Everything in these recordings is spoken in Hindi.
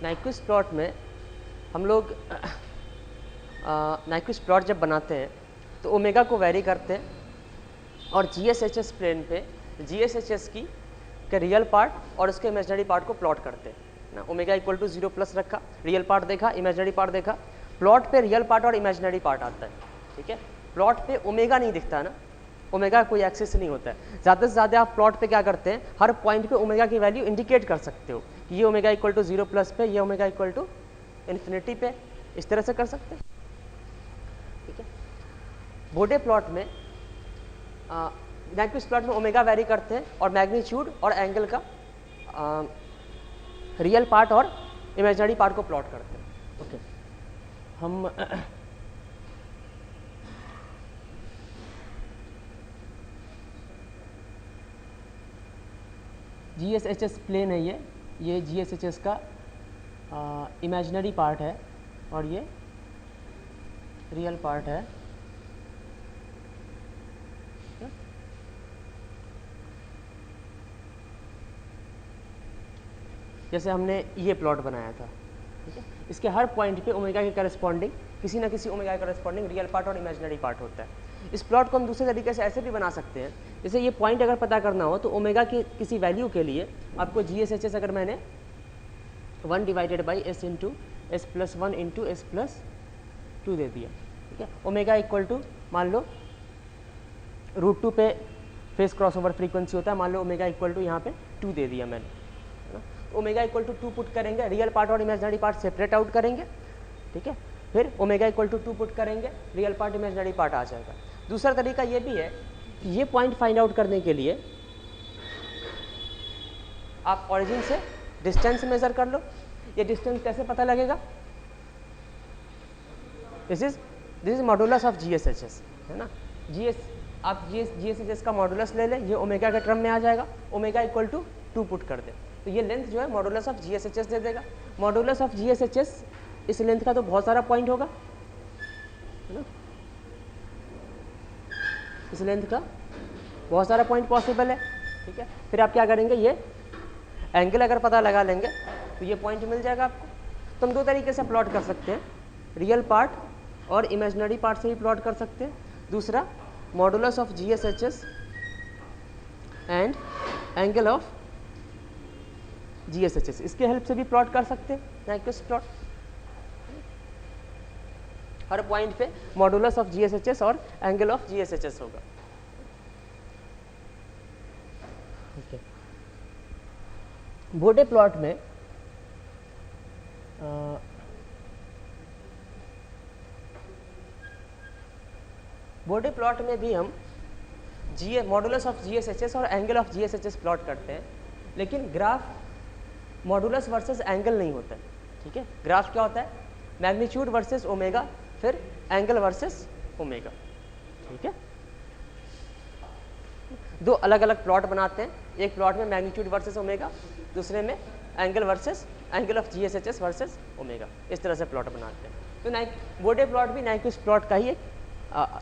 नाइक्विस्ट प्लॉट में हम लोग नाइक्विस्ट प्लॉट जब बनाते हैं तो ओमेगा को वैरी करते हैं और GSHS प्लेन पे GSHS की के रियल पार्ट और उसके इमेजिनरी पार्ट को प्लॉट करते हैं ना। ओमेगा इक्वल टू 0 प्लस रखा, रियल पार्ट देखा, इमेजिनरी पार्ट देखा। प्लॉट पे रियल पार्ट और इमेजिनरी पार्ट आता है, ठीक है। प्लॉट पे ओमेगा नहीं दिखता है ना, ओमेगा कोई एक्सिस नहीं होता है। ज़्यादा से ज़्यादा आप प्लॉट पे क्या करते हैं, हर पॉइंट पे ओमेगा की वैल्यू इंडिकेट कर सकते हो कि ये ओमेगा इक्वल टू 0 प्लस पे, ये ओमेगा इक्वल टू इन्फिनिटी पे, इस तरह से कर सकते हैं, ठीक है। बोडे प्लॉट में नाइक्विस्ट प्लॉट में ओमेगा वैरी करते हैं और मैग्नीट्यूड और एंगल का रियल पार्ट और इमेजिनरी पार्ट को प्लॉट करते हैं, ओके। हम GSHS प्लेन है, ये GSHS का इमेजिनरी पार्ट है और ये रियल पार्ट है। जैसे हमने ये प्लॉट बनाया था, ठीक है। इसके हर पॉइंट पे ओमेगा के करस्पॉन्डिंग किसी ना किसी ओमेगा के करस्पॉन्डिंग रियल पार्ट और इमेजिनरी पार्ट होता है। इस प्लॉट को हम दूसरे तरीके से ऐसे भी बना सकते हैं, जैसे ये पॉइंट अगर पता करना हो तो ओमेगा की किसी वैल्यू के लिए आपको GSHS अगर मैंने 1 divided by S into S plus 1 into S plus 2 दे दिया, ठीक है। ओमेगा इक्वल टू मान लो √2 पे फेस क्रॉस ओवर फ्रीक्वेंसी होता है, मान लो ओमेगा इक्वल टू यहाँ पे 2 दे दिया मैंने, है ना। ओमेगा इक्वल टू 2 पुट करेंगे, रियल पार्ट और इमेजिनरी पार्ट सेपरेट आउट करेंगे, ठीक है। फिर ओमेगा इक्वल टू 2 पुट करेंगे, रियल पार्ट इमेजिनरी पार्ट आ जाएगा। दूसरा तरीका ये भी है कि ये पॉइंट फाइंड आउट करने के लिए आप ऑरिजिन से डिस्टेंस मेजर कर लो। ये डिस्टेंस कैसे पता लगेगा, this is modulus of GSHS, है ना। आप GSHS का मॉडुलस ले लें, ये ओमेगा के टर्म में आ जाएगा। ओमेगा इक्वल टू 2 पुट कर दे तो ये लेंथ जो है मॉडुलस ऑफ GSHS दे देगा। मॉडुलस ऑफ GSHS इस लेंथ का तो बहुत सारा पॉइंट होगा, है ना। इस लेंथ का बहुत सारा पॉइंट पॉसिबल है, ठीक है। फिर आप क्या करेंगे, ये एंगल अगर पता लगा लेंगे तो ये पॉइंट मिल जाएगा आपको। तो हम दो तरीके से प्लॉट कर सकते हैं, रियल पार्ट और इमेजिनरी पार्ट से ही प्लॉट कर सकते हैं। दूसरा modulus of GSHS and angle of GSHS, इसके हेल्प से भी प्लॉट कर सकते हैं नाइक्विस्ट प्लॉट। हर पॉइंट पे मॉडुलस ऑफ GSHS और एंगल ऑफ GSHS होगा, ओके। बोडे प्लॉट में भी हम मॉडुलस ऑफ GSHS और एंगल ऑफ GSHS प्लॉट करते हैं, लेकिन ग्राफ मॉडुलस वर्सेस एंगल नहीं होता है, ठीक है। ग्राफ क्या होता है, मैग्नीट्यूड वर्सेस ओमेगा, फिर एंगल वर्सेस ओमेगा, ठीक है। दो अलग अलग प्लॉट बनाते हैं, एक प्लॉट में मैग्नीट्यूड वर्सेस ओमेगा, दूसरे में angle of GSHS versus omega, इस तरह से प्लॉट बनाते हैं। तो बोडे प्लॉट भी नाइक्विस्ट प्लॉट का ही एक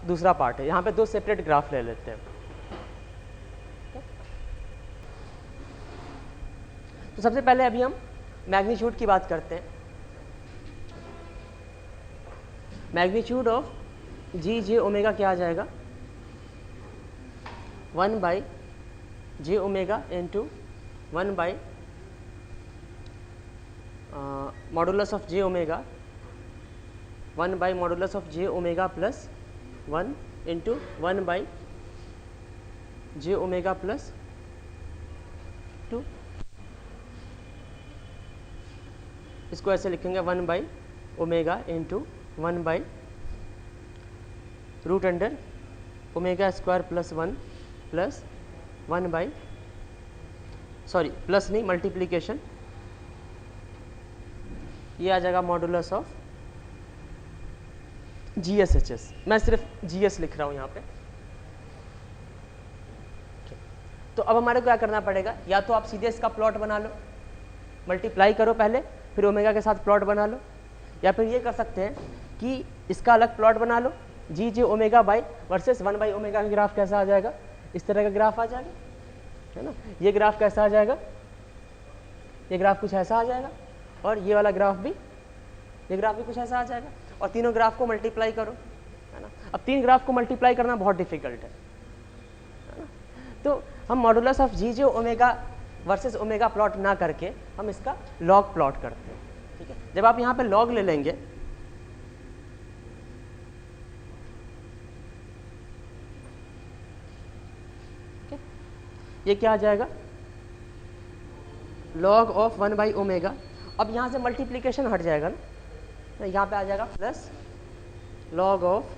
दूसरा पार्ट है। यहाँ पे दो सेपरेट ग्राफ ले लेते हैं। तो सबसे पहले अभी हम मैग्नीट्यूड की बात करते हैं। मैग्नीट्यूड ऑफ G ओमेगा क्या आ जाएगा, 1 by J omega into 1 by modulus of J omega, 1 by modulus of J omega plus 1 into 1 by J omega plus 2। इसको ऐसे लिखेंगे 1 by omega into 1 by root under omega square plus 1 plus 1 by plus नहीं मल्टीप्लीकेशन, ये आ जाएगा मॉडुलस ऑफ GSHS। मैं सिर्फ GS लिख रहा हूँ यहाँ पे। तो अब हमारे को क्या करना पड़ेगा, या तो आप सीधे इसका प्लॉट बना लो, मल्टीप्लाई करो पहले, फिर ओमेगा के साथ प्लॉट बना लो, या फिर ये कर सकते हैं कि इसका अलग प्लॉट बना लो, G omega by versus 1 by omega का ग्राफ कैसा आ जाएगा, इस तरह का ग्राफ आ जाएगा, है ना। ये ग्राफ कैसा आ जाएगा, ये ग्राफ कुछ ऐसा आ जाएगा। और ये वाला ग्राफ भी, ये ग्राफ भी कुछ ऐसा आ जाएगा, और तीनों ग्राफ को मल्टीप्लाई करो, है ना। अब 3 ग्राफ को मल्टीप्लाई करना बहुत डिफिकल्ट है ना। तो हम modulus of ji j omega versus omega plot ना करके हम इसका लॉग प्लॉट करते हैं, ठीक है। जब आप यहाँ पे लॉग ले लेंगे, ये क्या आ जाएगा, log ऑफ 1 बाई ओमेगा। अब यहाँ से मल्टीप्लीकेशन हट जाएगा ना, यहाँ पे आ जाएगा प्लस log ऑफ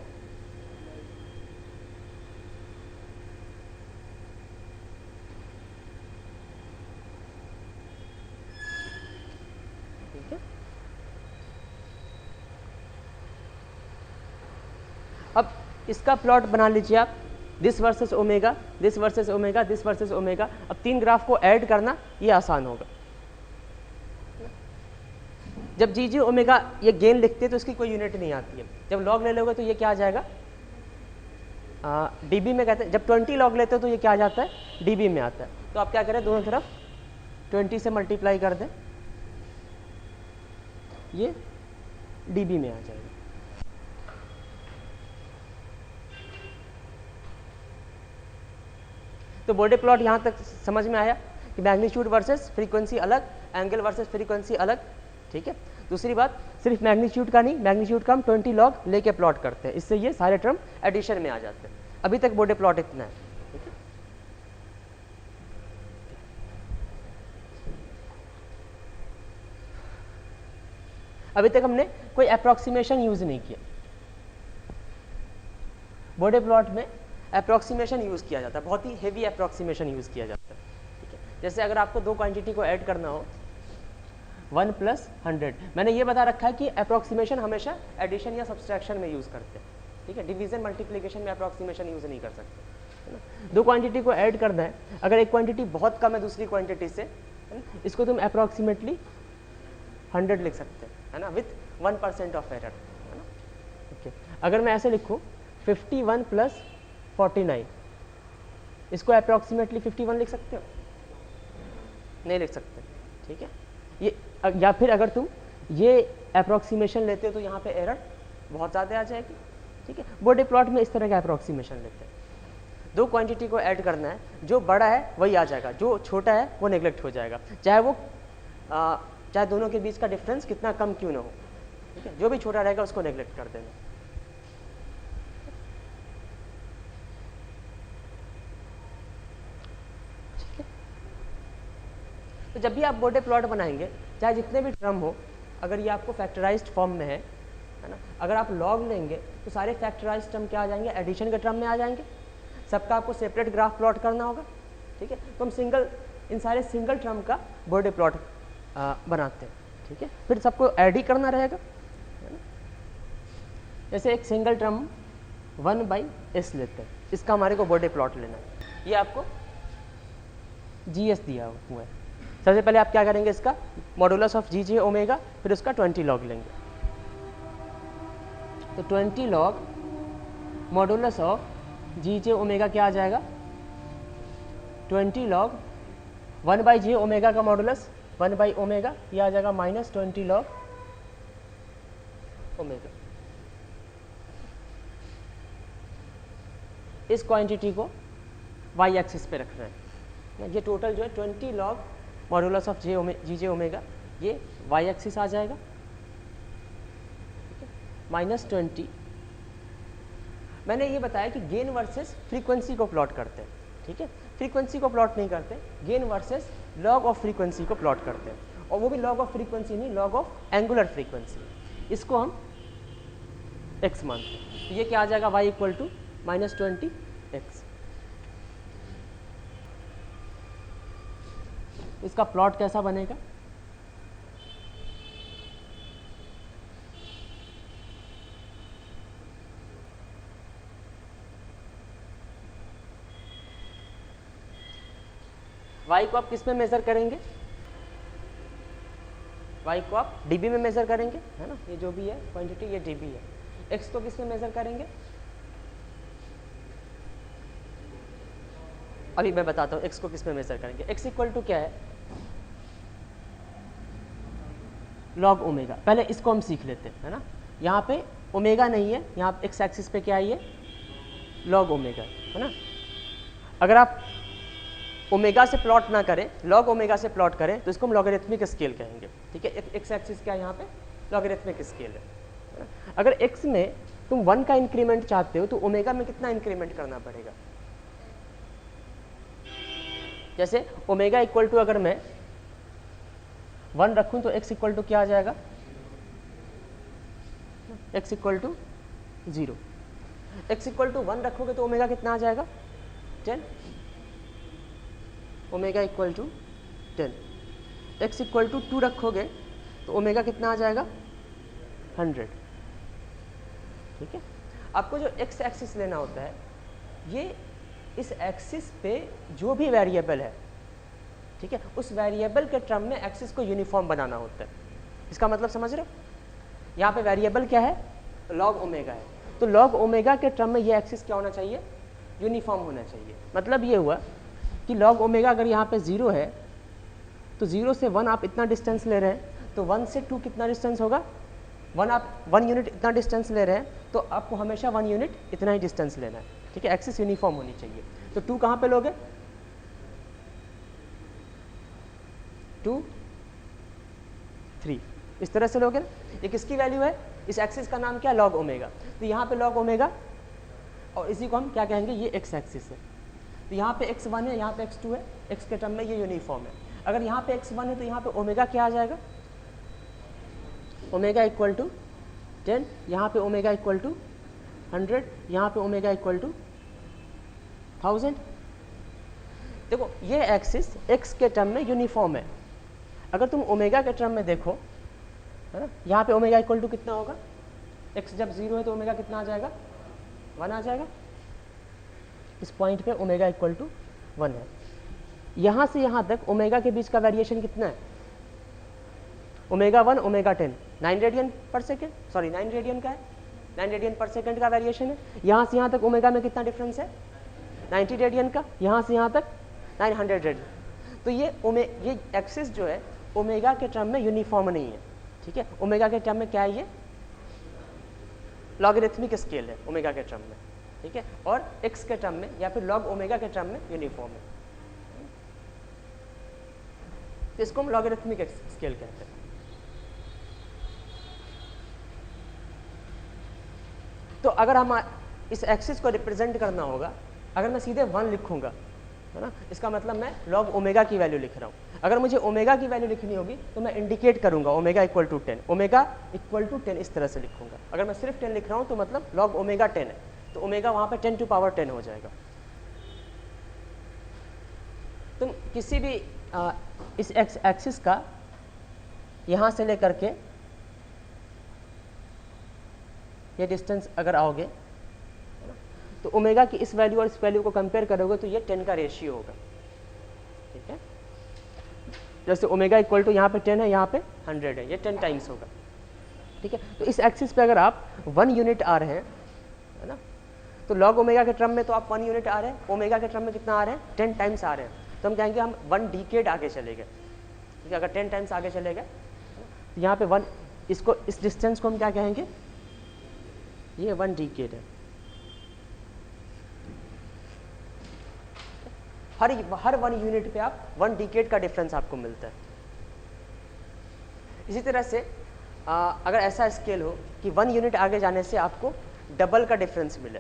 ठीक है। अब इसका प्लॉट बना लीजिए आप, this versus omega, this versus omega, this versus omega. अब 3 ग्राफ को ऐड करना ये आसान होगा। जब जी जे ओमेगा ये गेन लिखते हैं तो इसकी कोई यूनिट नहीं आती है। जब लॉग ले लोगे तो ये क्या आ जाएगा, डीबी में कहते हैं। जब 20 लॉग लेते हो तो ये क्या आ जाता है, डीबी में आता है। तो आप क्या करें, दोनों तरफ 20 से मल्टीप्लाई कर दें, ये डीबी में आ जाएगा। तो बॉडी प्लॉट यहाँ तक समझ में आया कि मैग्नीट्यूड वर्सेस फ्रीक्वेंसी अलग, एंगल वर्सेस फ्रीक्वेंसी अलग, ठीक है। दूसरी बात, सिर्फ मैग्नीट्यूड का नहीं, मैग्नीट्यूड का हम 20 लॉग लेके प्लॉट करते हैं, इससे ये सारे टर्म एडिशन में आ जाते हैं। अभी तक बॉडी प्लॉट इतना है, ठीक है। अभी तक हमने कोई अप्रॉक्सीमेशन यूज नहीं किया। बॉडी प्लॉट में अप्रॉक्सीमेशन यूज़ किया जाता है, बहुत ही हेवी अप्रॉक्सीमेशन यूज़ किया जाता है, ठीक है। जैसे अगर आपको 2 क्वांटिटी को ऐड करना हो, 1 + 100, मैंने ये बता रखा है कि अप्रॉक्सीमेशन हमेशा एडिशन या सब्सट्रैक्शन में यूज़ करते हैं, ठीक है। डिवीजन मल्टीप्लिकेशन में अप्रॉक्सीमेशन यूज़ नहीं कर सकते, है ना। 2 क्वांटिटी को ऐड करना है, अगर एक क्वांटिटी बहुत कम है दूसरी क्वांटिटी से, है ना, इसको तुम अप्रॉक्सीमेटली 100 लिख सकते हैं, है ना, विथ 1% ऑफ एरर, है ना, ठीक है। अगर मैं ऐसे लिखूँ 51 + 49, इसको अप्रॉक्सीमेटली 51 लिख सकते हो, नहीं लिख सकते, ठीक है। ये या फिर अगर तुम ये अप्रॉक्सीमेशन लेते हो तो यहाँ पे एरर बहुत ज़्यादा आ जाएगी, ठीक है। बॉडी प्लॉट में इस तरह का अप्रॉक्सीमेशन लेते हैं। 2 क्वांटिटी को ऐड करना है, जो बड़ा है वही आ जाएगा, जो छोटा है वो नेग्लेक्ट हो जाएगा, चाहे दोनों के बीच का डिफरेंस कितना कम क्यों ना हो, ठीक है। जो भी छोटा रहेगा उसको नेग्लेक्ट कर देना। तो जब भी आप बॉडी प्लॉट बनाएंगे, चाहे जितने भी टर्म हो, अगर ये आपको फैक्टराइज्ड फॉर्म में है ना, अगर आप लॉग लेंगे तो सारे फैक्टराइज्ड टर्म क्या आ जाएंगे, एडिशन के टर्म में आ जाएंगे। सबका आपको सेपरेट ग्राफ प्लॉट करना होगा, ठीक है। तो हम इन सारे सिंगल टर्म का बॉडी प्लॉट बनाते हैं, ठीक है। फिर सबको ऐड ही करना रहेगा, है ना। जैसे एक सिंगल टर्म 1/s लेते हैं, इसका हमारे को बॉडी प्लॉट लेना है, ये आपको GS दिया हुआ है। सबसे पहले आप क्या करेंगे, इसका modulus of ji j omega, फिर उसका 20 लॉग लेंगे। तो 20 log modulus of ji j omega क्या आ जाएगा, 20 लॉग 1/j ओमेगा का मॉडुलस 1/ओमेगा, ये आ जाएगा -20 लॉग ओमेगा। इस क्वांटिटी को y एक्सिस पे रखना है। ये टोटल जो है 20 log modulus of ji j omega, ये y एक्सिस आ जाएगा, -20। मैंने ये बताया कि गेन वर्सेस फ्रीक्वेंसी को प्लॉट करते हैं, ठीक है। फ्रीक्वेंसी को प्लॉट नहीं करते, gain versus log of frequency को प्लॉट करते हैं, और वो भी लॉग ऑफ फ्रीक्वेंसी नहीं, लॉग ऑफ एंगुलर फ्रीक्वेंसी। इसको हम x मानते हैं। तो ये क्या आ जाएगा, y = -20x। इसका प्लॉट कैसा बनेगा, y को आप किस में मेजर करेंगे, y को आप dB में मेजर करेंगे, है ना, ये जो भी है क्वांटिटी ये dB है। x को किस में मेजर करेंगे, अभी मैं बताता हूँ x को किस में मेजर करेंगे। x = क्या है, लॉग ओमेगा। पहले इसको हम सीख लेते हैं, है ना। यहाँ पे ओमेगा नहीं है, यहाँ पे एक्स एक्सिस पे क्या है, ये लॉग ओमेगा, है ना। अगर आप ओमेगा से प्लॉट ना करें, लॉग ओमेगा से प्लॉट करें, तो इसको हम लॉगरिथमिक स्केल कहेंगे, ठीक है। एक्स एक्सिस क्या है यहाँ पे, लॉगरिथमिक स्केल है। अगर एक्स में तुम 1 का इंक्रीमेंट चाहते हो तो ओमेगा में कितना इंक्रीमेंट करना पड़ेगा। जैसे ओमेगा इक्वल टू अगर मैं 1 रखूं तो एक्स इक्वल टू क्या आ जाएगा, x equal to 0। X equal to 1 रखोगे तो ओमेगा कितना आ जाएगा, 10। Omega equal to 10। X equal to 2 रखोगे तो ओमेगा कितना आ जाएगा, 100, ठीक है। आपको जो एक्स एक्सिस लेना होता है, ये इस एक्सिस पे जो भी वेरिएबल है, ठीक है, उस वेरिएबल के टर्म में एक्सिस को यूनिफॉर्म बनाना होता है। इसका मतलब समझ रहे हो, यहाँ पे वेरिएबल क्या है, लॉग ओमेगा है, तो लॉग ओमेगा के टर्म में ये एक्सिस क्या होना चाहिए, यूनिफॉर्म होना चाहिए। मतलब ये हुआ कि लॉग ओमेगा अगर यहाँ पे 0 है तो 0 से 1 आप इतना डिस्टेंस ले रहे हैं, तो 1 से 2 कितना डिस्टेंस होगा, 1 यूनिट इतना डिस्टेंस ले रहे हैं, तो आपको हमेशा 1 यूनिट इतना ही डिस्टेंस लेना है, ठीक है। एक्सिस यूनिफॉर्म होनी चाहिए। तो 2 कहाँ पे लोगे, 2, 3, इस तरह से लोगे ना। ये किसकी वैल्यू है, इस एक्सिस का नाम क्या, लॉग ओमेगा। तो यहाँ पे लॉग ओमेगा, और इसी को हम क्या कहेंगे, ये एक्स एक्सिस है। तो यहाँ पे x1 है, यहाँ पे x2 है, x के टर्म में ये यूनिफॉर्म है। अगर यहाँ पे x1 है तो यहाँ पे ओमेगा क्या आ जाएगा, ओमेगा इक्वल टू 10, यहाँ पे ओमेगा इक्वल टू 100, यहाँ पे ओमेगा इक्वल टू 1000। देखो ये एक्सिस x के टर्म में यूनिफॉर्म है। अगर तुम ओमेगा के टर्म में देखो, है ना, यहाँ पे ओमेगा इक्वल टू कितना होगा, x जब 0 है तो ओमेगा कितना आ जाएगा, 1 आ जाएगा। इस पॉइंट पे ओमेगा इक्वल टू 1 है। यहाँ से यहाँ तक ओमेगा के बीच का वेरिएशन कितना है, omega 1 omega 10, 9 radian per second, sorry 9 radian का है, 9 रेडियन पर सेकेंड का वेरिएशन है। यहाँ से यहाँ तक ओमेगा में कितना डिफरेंस है, 90 रेडियन का। यहाँ से यहाँ तक 900 रेडियन। तो ये एक्सिस जो है ओमेगा के टर्म में यूनिफॉर्म नहीं है, ठीक है। ओमेगा के टर्म में क्या है, ये लॉगरिथमिक स्केल है ओमेगा के टर्म में, ठीक है, और एक्स के टर्म में या फिर लॉग ओमेगा के टर्म में यूनिफॉर्म है। तो इसको हम लॉगरिथमिक स्केल कहते हैं। तो अगर हम इस एक्सिस को रिप्रेजेंट करना होगा, अगर मैं सीधे 1 लिखूंगा, है ना, इसका मतलब मैं लॉग ओमेगा की वैल्यू लिख रहा हूँ। अगर मुझे ओमेगा की वैल्यू लिखनी होगी तो मैं इंडिकेट करूंगा omega equal to 10, omega equal to 10 इस तरह से लिखूंगा। अगर मैं सिर्फ 10 लिख रहा हूँ तो मतलब लॉग ओमेगा 10 है, तो ओमेगा वहाँ पे 10 टू पावर 10 हो जाएगा। तुम किसी भी इस एक्स एक्सिस का यहाँ से लेकर के ये डिस्टेंस अगर आओगे तो ओमेगा की इस वैल्यू और इस वैल्यू को कंपेयर करोगे तो ये 10 का रेशियो होगा, ठीक है। जैसे ओमेगा इक्वल टू यहाँ पे 10 है, यहाँ पे 100 है, ये 10 टाइम्स होगा, ठीक है। तो इस एक्सिस पे अगर आप 1 यूनिट आ रहे हैं, है ना, तो लॉग ओमेगा के टर्म में तो आप 1 यूनिट आ रहे हैं, ओमेगा के टर्म में कितना आ रहे हैं, 10 टाइम्स आ रहे हैं, तो हम कहेंगे हम 1 डिकेड आगे चले गए, ठीक है। अगर 10 टाइम्स आगे चले गए तो यहाँ पे 1, इसको इस डिस्टेंस को हम क्या कहेंगे, ये 1 डिकेड है। हर 1 यूनिट पे आप 1 डिकेड का डिफरेंस आपको मिलता है। इसी तरह से अगर ऐसा स्केल हो कि 1 यूनिट आगे जाने से आपको डबल का डिफरेंस मिले,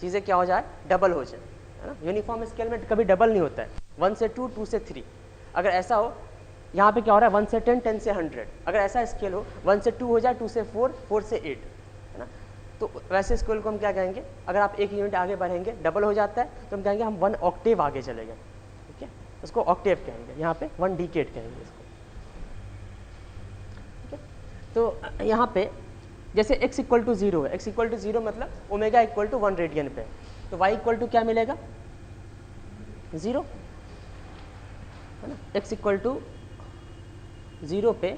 चीज़ें क्या हो जाए, डबल हो जाए, है ना। यूनिफॉर्म स्केल में कभी डबल नहीं होता है, 1 से 2, 2 से 3। अगर ऐसा हो, यहाँ पे क्या हो रहा है, 1 से 10, 10 से 100। अगर ऐसा स्केल हो 1 से 2 हो जाए, 2 से 4, 4 से 8, है ना। तो वैसे स्केल को हम क्या कहेंगे, अगर आप 1 यूनिट आगे बढ़ेंगे डबल हो जाता है तो हम कहेंगे हम 1 ऑक्टेव आगे चले गए, ठीक है, उसको ऑक्टेव कहेंगे। यहाँ पे 1 डिकेड कहेंगे इसको, ठीक है। तो यहाँ पे जैसे x इक्वल टू 0 है, x इक्वल टू 0 मतलब ओमेगा इक्वल टू 1 रेडियन पे, तो y इक्वल टू क्या मिलेगा, 0, है ना। x इक्वल टू 0 पे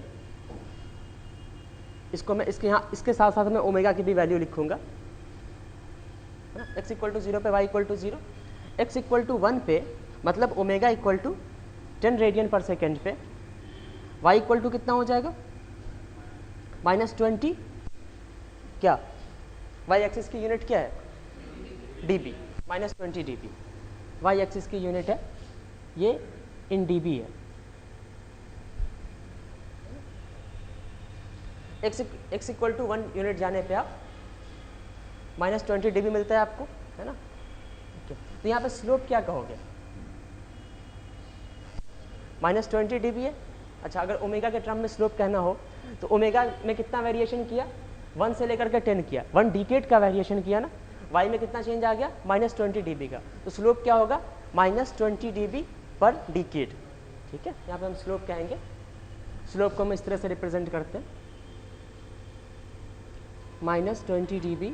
इसको मैं इसके साथ साथ मैं ओमेगा की भी वैल्यू लिखूंगा, है ना। x इक्वल टू 0 पे y equal to 0, x equal to 1 पे मतलब omega equal to 10 radian per second पे y इक्वल टू कितना हो जाएगा, -20 क्या, वाई एक्सिस की यूनिट क्या है, dB, -20 dB वाई एक्सिस की यूनिट है, ये इन dB है। x इक्वल टू 1 यूनिट जाने पे आप -20 dB मिलता है आपको, है ना। तो यहाँ पे स्लोप क्या कहोगे, -20 dB है। अच्छा, अगर ओमेगा के टर्म में स्लोप कहना हो तो ओमेगा में कितना वेरिएशन किया, 1 से लेकर के 10 किया, 1 डिकेड का वेरिएशन किया ना। वाई में कितना चेंज आ गया, -20 dB का, तो स्लोप क्या होगा, -20 dB पर डिकेड। ठीक है, यहाँ पे हम स्लोप कहेंगे। स्लोप को हम इस तरह से रिप्रेजेंट करते हैं, -20 dB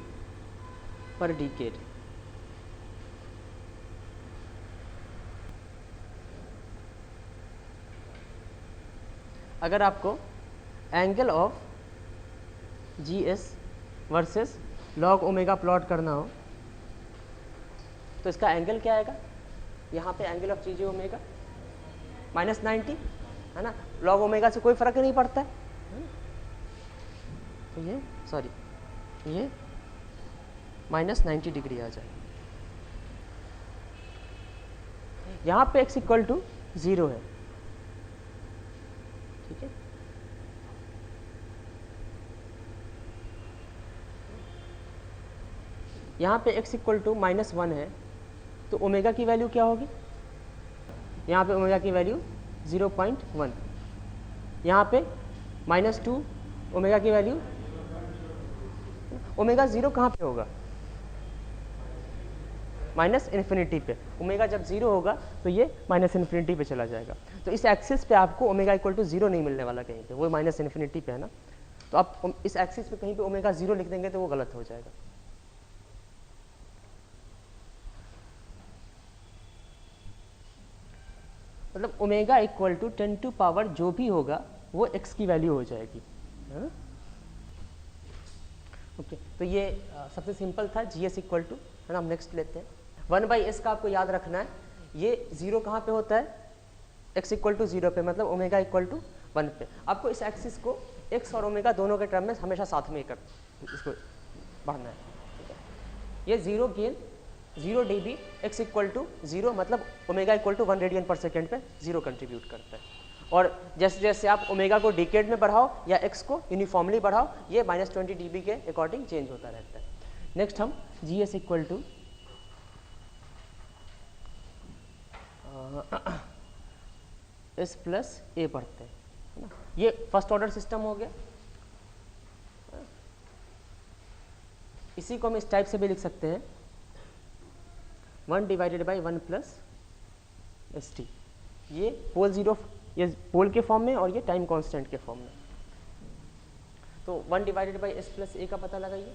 पर डिकेड। अगर आपको angle of GS versus log omega plot करना हो तो इसका एंगल क्या आएगा, यहाँ पे एंगल ऑफ GJ ओमेगा -90 है ना, लॉग ओमेगा से कोई फर्क नहीं पड़ता है। तो ये सॉरी ये -90 डिग्री आ जाए। यहाँ पे x इक्वल टू 0 है, ठीक है। यहाँ पे x इक्वल टू -1 है, तो ओमेगा की वैल्यू क्या होगी, यहाँ पे ओमेगा की वैल्यू 0.1, यहाँ पे -2 ओमेगा की वैल्यू, ओमेगा 0 कहाँ पे होगा, -इन्फिनिटी पे। ओमेगा जब 0 होगा तो ये -इन्फिनिटी पे चला जाएगा। तो इस एक्सिस पे आपको ओमेगा इक्वल टू 0 नहीं मिलने वाला कहीं पे, वो -इन्फिनिटी पे है ना। तो आप इस एक्सिस पे कहीं पे ओमेगा 0 लिख देंगे तो वो गलत हो जाएगा। मतलब omega equal to 10 to power जो भी होगा वो x की वैल्यू हो जाएगी, है ना। ओके, तो ये सबसे सिंपल था GS इक्वल टू, है ना। हम नेक्स्ट लेते हैं 1/s का आपको याद रखना है, ये 0 कहाँ पे होता है, x इक्वल टू 0 पे, मतलब ओमेगा इक्वल टू 1 पे। आपको इस एक्सिस को x और ओमेगा दोनों के टर्म में हमेशा साथ में कर इसको बढ़ना है। ये 0 gain 0 dB x equal to 0, मतलब omega equal to 1 radian per second पे 0 कंट्रीब्यूट करता है। और जैसे जैसे आप ओमेगा को डिकेड में बढ़ाओ या x को यूनिफॉर्मली बढ़ाओ, ये -20 dB के अकॉर्डिंग चेंज होता रहता है। नेक्स्ट हम GS equal to S plus A पढ़ते हैं, है ना। ये फर्स्ट ऑर्डर सिस्टम हो गया। इसी को हम इस टाइप से भी लिख सकते हैं, 1 डिवाइडेड बाई 1 प्लस ST। ये पोल 0, ये पोल के फॉर्म में और ये टाइम कांस्टेंट के फॉर्म में। तो 1 divided by S plus A का पता लगाइए,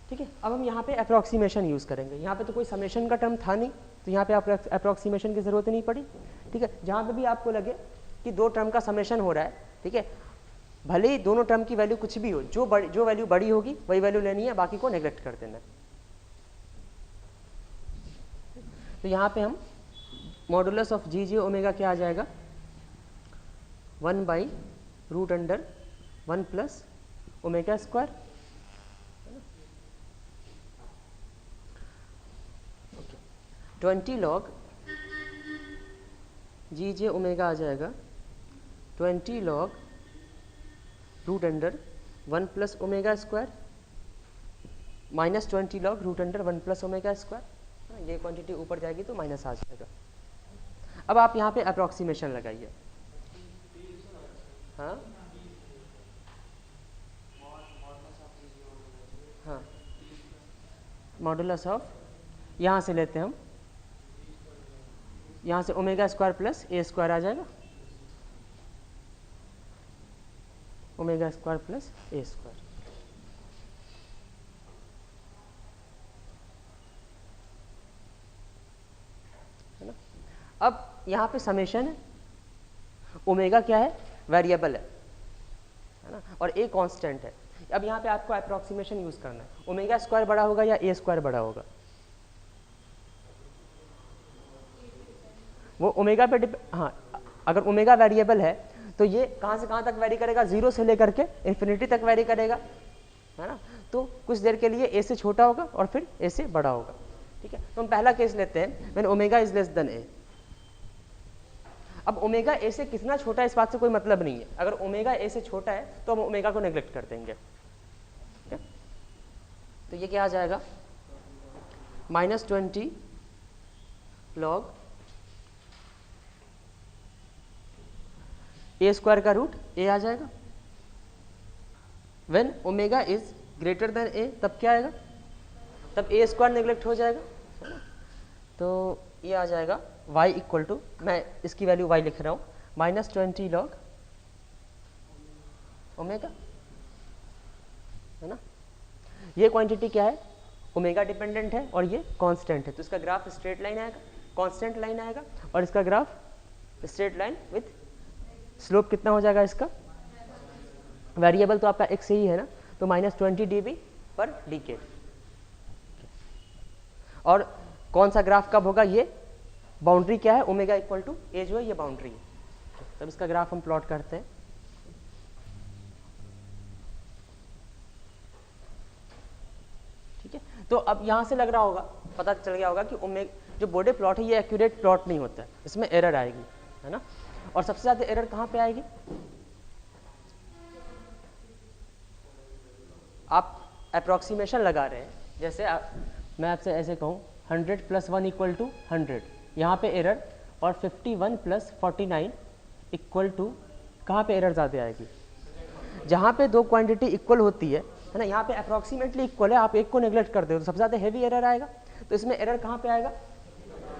ठीक है। अब हम यहाँ पे अप्रॉक्सीमेशन यूज़ करेंगे। यहाँ पे तो कोई समेशन का टर्म था नहीं, तो यहाँ पे अप्रॉक्सीमेशन की ज़रूरत नहीं पड़ी, ठीक है। जहाँ पे भी आपको लगे कि दो टर्म का समेशन हो रहा है, ठीक है, भले ही दोनों टर्म की वैल्यू कुछ भी हो, जो वैल्यू बड़ी होगी वही वैल्यू लेनी है, बाकी को नेग्लेक्ट कर देना है। तो यहाँ पे हम मॉडुलस ऑफ GJ ओमेगा क्या आ जाएगा, 1/√1 plus omega square. 20 log GJ omega आ जाएगा 20 log √1 plus omega square -20 log √1 plus omega square. ये क्वांटिटी ऊपर जाएगी तो माइनस आ जाएगा। अब आप यहाँ पे अप्रॉक्सीमेशन लगाइए। हाँ हाँ, मॉडुलस ऑफ, यहाँ से लेते हैं हम, यहाँ से omega square plus A square आ जाएगा, omega square plus A square. है ना। अब यहाँ पे समेशन है, ओमेगा क्या है, वेरिएबल है ना, और A कांस्टेंट है। अब यहाँ पे आपको अप्रॉक्सीमेशन यूज करना है, ओमेगा स्क्वायर बड़ा होगा या A स्क्वायर बड़ा होगा, वो ओमेगा पे हाँ, अगर ओमेगा वेरिएबल है तो ये कहाँ से कहाँ तक वैरी करेगा, 0 से लेकर के इन्फिनिटी तक वैरी करेगा, है ना। तो कुछ देर के लिए a से छोटा होगा और फिर a से बड़ा होगा, ठीक है। तो हम पहला केस लेते हैं, when omega is less than a। अब ओमेगा a से कितना छोटा है इस बात से कोई मतलब नहीं है। अगर ओमेगा a से छोटा है तो हम ओमेगा को नेग्लेक्ट कर देंगे, ठीक है। तो ये क्या आ जाएगा, -20 log a स्क्वायर का रूट a आ जाएगा। When omega is greater than a तब क्या आएगा, तब a स्क्वायर नेग्लेक्ट हो जाएगा, है ना। तो ये आ जाएगा y इक्वल टू, मैं इसकी वैल्यू y लिख रहा हूँ, -20 log ओमेगा, है ना। ये क्वांटिटी क्या है, ओमेगा डिपेंडेंट है और ये कांस्टेंट है, तो इसका ग्राफ स्ट्रेट लाइन आएगा, कांस्टेंट लाइन आएगा, और इसका graph straight line with slope कितना हो जाएगा इसका, वेरिएबल तो आपका x ही है ना, तो -20 dB पर डिकेड। और कौन सा ग्राफ कब होगा, ये बाउंड्री क्या है, ओमेगा इक्वल टू a जो है ये बाउंड्री है। तब इसका ग्राफ हम प्लॉट करते हैं। ठीक है, तो अब यहाँ से लग रहा होगा, पता चल गया होगा कि ओमेगा जो बोडे प्लॉट है ये एक्यूरेट प्लॉट नहीं होता है, इसमें एरर आएगी, है ना। और सबसे ज़्यादा एरर कहाँ पे आएगी, आप अप्रॉक्सीमेशन लगा रहे हैं, जैसे मैं आपसे ऐसे कहूँ 100 + 1 = 100, यहाँ पे एरर, और 51 + 49 = कहाँ पे एरर ज़्यादा आएगी, जहाँ पे दो क्वांटिटी इक्वल होती है ना, यहाँ पे अप्रॉक्सीमेटली इक्वल है, आप एक को नेग्लेक्ट कर दो तो सबसे ज़्यादा हैवी एरर आएगा। तो इसमें एरर कहाँ पे आएगा,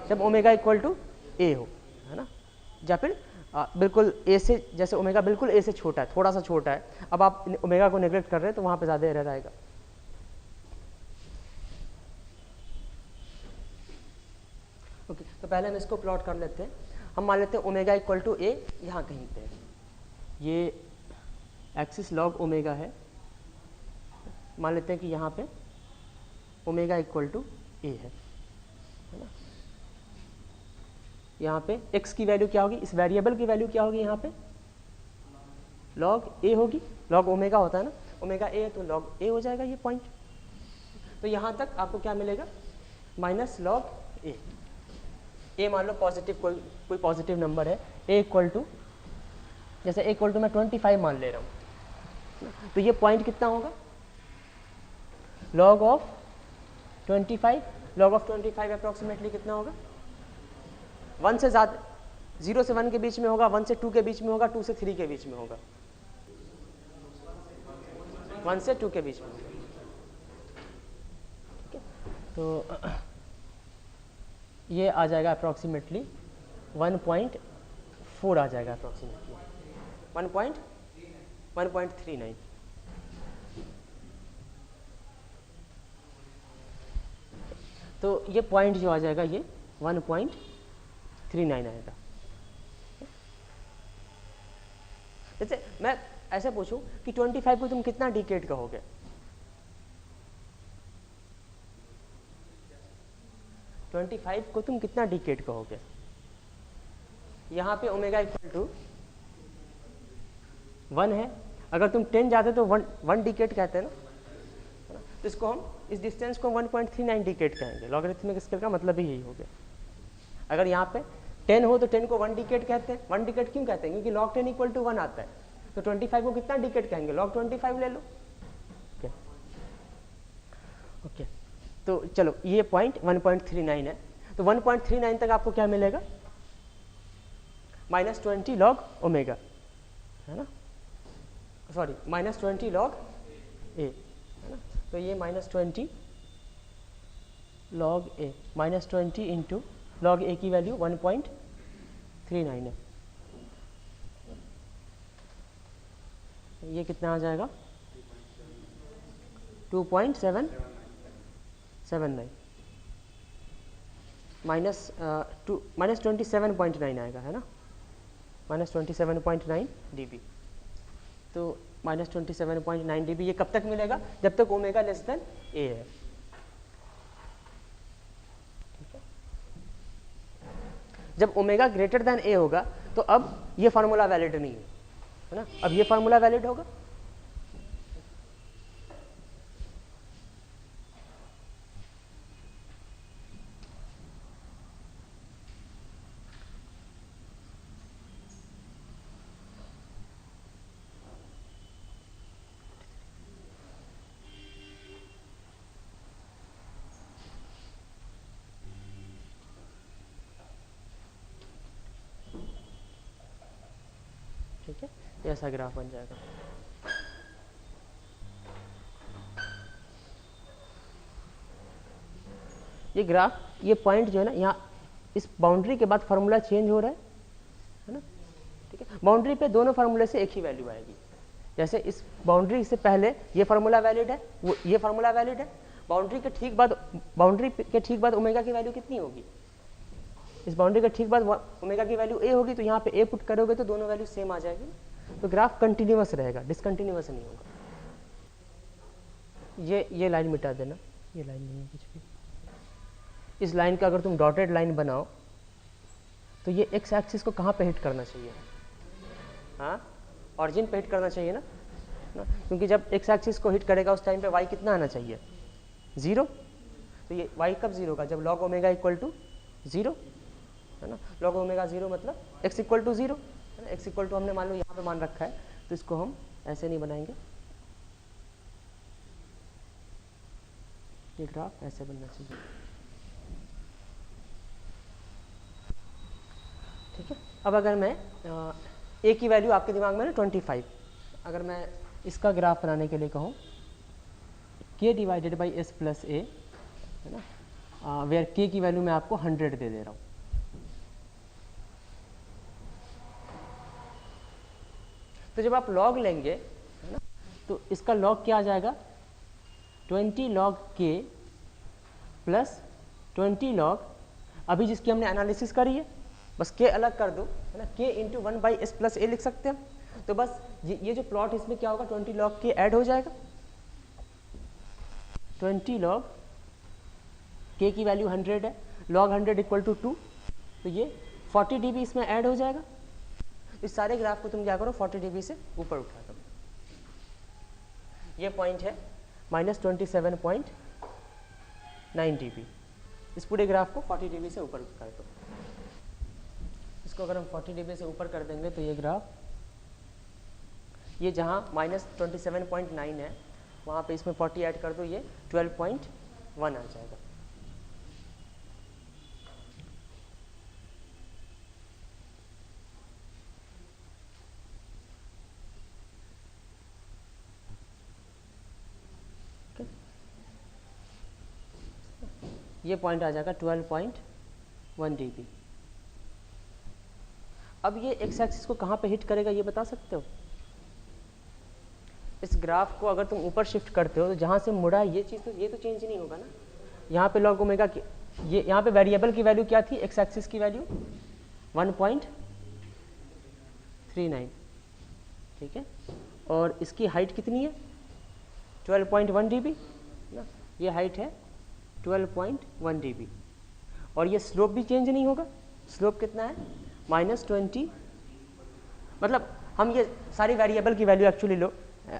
जब ओमेगा इक्वल टू a हो, है ना, या फिर बिल्कुल a से, जैसे ओमेगा बिल्कुल a से छोटा है, थोड़ा सा छोटा है, अब आप ओमेगा को नेग्लेक्ट कर रहे हैं तो वहाँ पे ज़्यादा एरर आएगा। ओके, तो पहले हम इसको प्लॉट कर लेते हैं। हम मान लेते हैं ओमेगा इक्वल टू a यहाँ कहीं पे, ये एक्सिस लॉग ओमेगा है, मान लेते हैं कि यहाँ पे ओमेगा इक्वल टू a है ना। यहाँ पे x की वैल्यू क्या होगी, इस वेरिएबल की वैल्यू क्या होगी, यहाँ पे log a होगी, log ओमेगा होता है ना, ओमेगा a है तो log a हो जाएगा ये पॉइंट। तो यहाँ तक आपको क्या मिलेगा, -log a मान लो पॉजिटिव, कोई पॉजिटिव नंबर है, a इक्वल टू, जैसे a इक्वल टू मैं 25 मान ले रहा हूँ, तो ये पॉइंट कितना होगा, log of 25, log of 25 approximately कितना होगा, 1 से ज़्यादा, 0 से 1 के बीच में होगा, 1 से 2 के बीच में होगा, 2 से 3 के बीच में होगा, 1 से 2 के बीच में होगा। ठीक है, तो ये आ जाएगा अप्रॉक्सीमेटली 1.4 आ जाएगा अप्रॉक्सीमेटली 1.39। तो ये पॉइंट जो आ जाएगा ये 1.39 आएगा। जैसे मैं ऐसे पूछूं कि 25 को तुम कितना डिकेड कहोगे, को तुम कितना डिकेड कहोगे, यहाँ पे ओमेगा इक्वल टू 1 है, अगर तुम 10 जाते तो 1 डिकेड कहते हैं ना, तो इसको हम, इस डिस्टेंस को 1.39 डिकेड कहेंगे। लॉगरिथमिक स्केल का मतलब ही यही हो गया। अगर यहाँ पे 10 हो तो 10 को 1 डिकेड कहते हैं। 1 डिकेड क्यों कहते हैं, क्योंकि log 10 = 1 आता है, तो 25 को कितना डिकेड कहेंगे, log 25 ले लो। ओके, तो चलो ये पॉइंट 1.39 है, तो 1.39 तक आपको क्या मिलेगा, -20 log ओमेगा, है ना, सॉरी -20 log a, है ना। तो ये -20 log a, -20 into log a की वैल्यू 1.39 है, ये कितना आ जाएगा, 2.779 -27.9 आएगा, है ना, -27.9 dB। तो -27.9 dB ये कब तक मिलेगा, जब तक ओमेगा लेस देन a है। ठीक है, जब ओमेगा ग्रेटर देन a होगा तो अब ये फार्मूला वैलिड नहीं है, है ना। अब ये फार्मूला वैलिड होगा, ठीक है, ऐसा ग्राफ बन जाएगा। ये ग्राफ, ये पॉइंट जो है ना, यहाँ इस बाउंड्री के बाद फार्मूला चेंज हो रहा है ना, ठीक है। बाउंड्री पे दोनों फार्मूले से एक ही वैल्यू आएगी। जैसे इस बाउंड्री से पहले ये फार्मूला वैलिड है, वो ये फार्मूला वैलिड है, बाउंड्री के ठीक बाद ओमेगा की वैल्यू कितनी होगी, इस बाउंड्री के ठीक बाद ओमेगा की वैल्यू ए होगी, तो यहाँ पे ए पुट करोगे तो दोनों वैल्यू सेम आ जाएगी, तो ग्राफ कंटिन्यूअस रहेगा, डिसकंटिन्यूअस नहीं होगा। ये लाइन मिटा देना, ये लाइन नहीं है कुछ भी। इस लाइन का अगर तुम डॉटेड लाइन बनाओ तो ये एक्स एक्सिस को कहाँ पे हिट करना चाहिए, हाँ, ऑरिजिन पे हिट करना चाहिए ना, क्योंकि जब एक्स एक्सिस को हिट करेगा उस टाइम पे वाई कितना आना चाहिए, 0। तो ये वाई कब 0 होगा, जब लॉग ओमेगा इक्वल टू 0, है ना। लॉग ओमेगा 0 मतलब एक्स इक्वल टू 0, है ना। एक्स इक्वल टू हमने मान लो यहाँ पे मान रखा है, तो इसको हम ऐसे नहीं बनाएंगे, ये ग्राफ ऐसे बनना चाहिए, ठीक है। अब अगर मैं ए की वैल्यू आपके दिमाग में ना 25, अगर मैं इसका ग्राफ बनाने के लिए कहूँ k divided by s plus a, है ना, वेयर k की वैल्यू मैं आपको 100 दे रहा हूँ। तो जब आप लॉग लेंगे, है ना, तो इसका लॉग क्या आ जाएगा, 20 लॉग k प्लस 20 लॉग, अभी जिसकी हमने एनालिसिस करी है, बस k अलग कर दो, है ना, k into 1 by s plus a लिख सकते हैं। तो बस ये जो प्लॉट इसमें क्या होगा, 20 लॉग k ऐड हो जाएगा, 20 लॉग k की वैल्यू 100 है, लॉग 100 इक्वल टू 2, तो ये 40 dB इसमें ऐड हो जाएगा। इस सारे ग्राफ को तुम क्या करो, 40 dB से ऊपर उठा दो। ये पॉइंट है -27.9 dB। इस पूरे ग्राफ को 40 dB से ऊपर कर दो। इसको अगर हम 40 dB से ऊपर कर देंगे तो ये ग्राफ, ये जहाँ -27.9 है वहाँ पे इसमें 40 ऐड कर दो, ये 12.1 आ जाएगा। ये पॉइंट आ जाएगा 12.1 dB। अब ये एक्स एक्सिस को कहाँ पे हिट करेगा ये बता सकते हो? इस ग्राफ को अगर तुम ऊपर शिफ्ट करते हो तो जहाँ से मुड़ा ये चीज़, तो ये तो चेंज नहीं होगा ना। यहाँ पे लॉग ओमेगा की, ये यहाँ पे वेरिएबल की वैल्यू क्या थी, एक्स एक्सिस की वैल्यू 1.39, ठीक है, और इसकी हाइट कितनी है 12.1 dB ना, ये हाइट है 12.1 dB, और ये स्लोप भी चेंज नहीं होगा। स्लोप कितना है -20, मतलब हम ये सारी वेरिएबल की वैल्यू एक्चुअली लो,